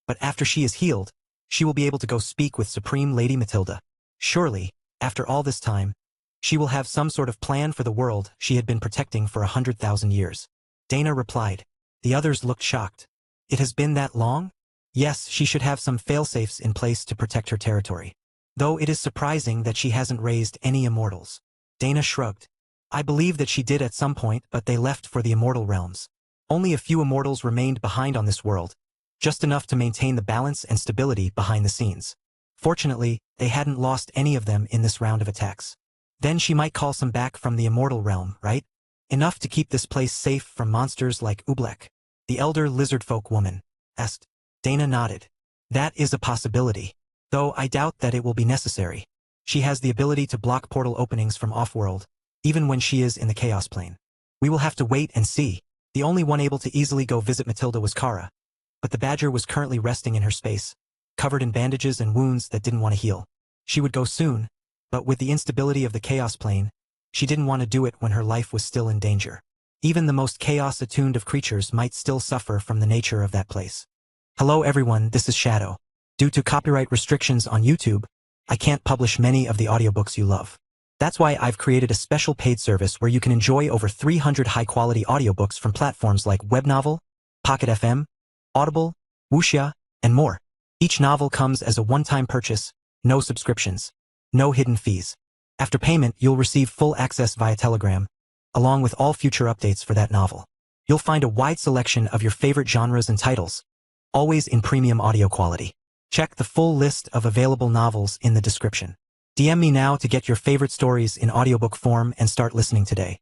but after she is healed, she will be able to go speak with Supreme Lady Matilda. Surely, after all this time, she will have some sort of plan for the world she had been protecting for 100,000 years. Dana replied. The others looked shocked. It has been that long? Yes, she should have some failsafes in place to protect her territory. Though it is surprising that she hasn't raised any immortals. Dana shrugged. I believe that she did at some point, but they left for the immortal realms. Only a few immortals remained behind on this world, just enough to maintain the balance and stability behind the scenes. Fortunately, they hadn't lost any of them in this round of attacks. Then she might call some back from the immortal realm, right? Enough to keep this place safe from monsters like Oobleck. The elder lizardfolk woman asked. Dana nodded. That is a possibility, though I doubt that it will be necessary. She has the ability to block portal openings from off-world, even when she is in the chaos plane. We will have to wait and see. The only one able to easily go visit Matilda was Kara, but the badger was currently resting in her space, covered in bandages and wounds that didn't want to heal. She would go soon, but with the instability of the chaos plane, she didn't want to do it when her life was still in danger. Even the most chaos-attuned of creatures might still suffer from the nature of that place. Hello everyone, this is Shadow. Due to copyright restrictions on YouTube, I can't publish many of the audiobooks you love. That's why I've created a special paid service where you can enjoy over 300 high-quality audiobooks from platforms like Webnovel, Pocket FM, Audible, Wuxia, and more. Each novel comes as a one-time purchase, no subscriptions, no hidden fees. After payment, you'll receive full access via Telegram, along with all future updates for that novel. You'll find a wide selection of your favorite genres and titles, always in premium audio quality. Check the full list of available novels in the description. DM me now to get your favorite stories in audiobook form and start listening today.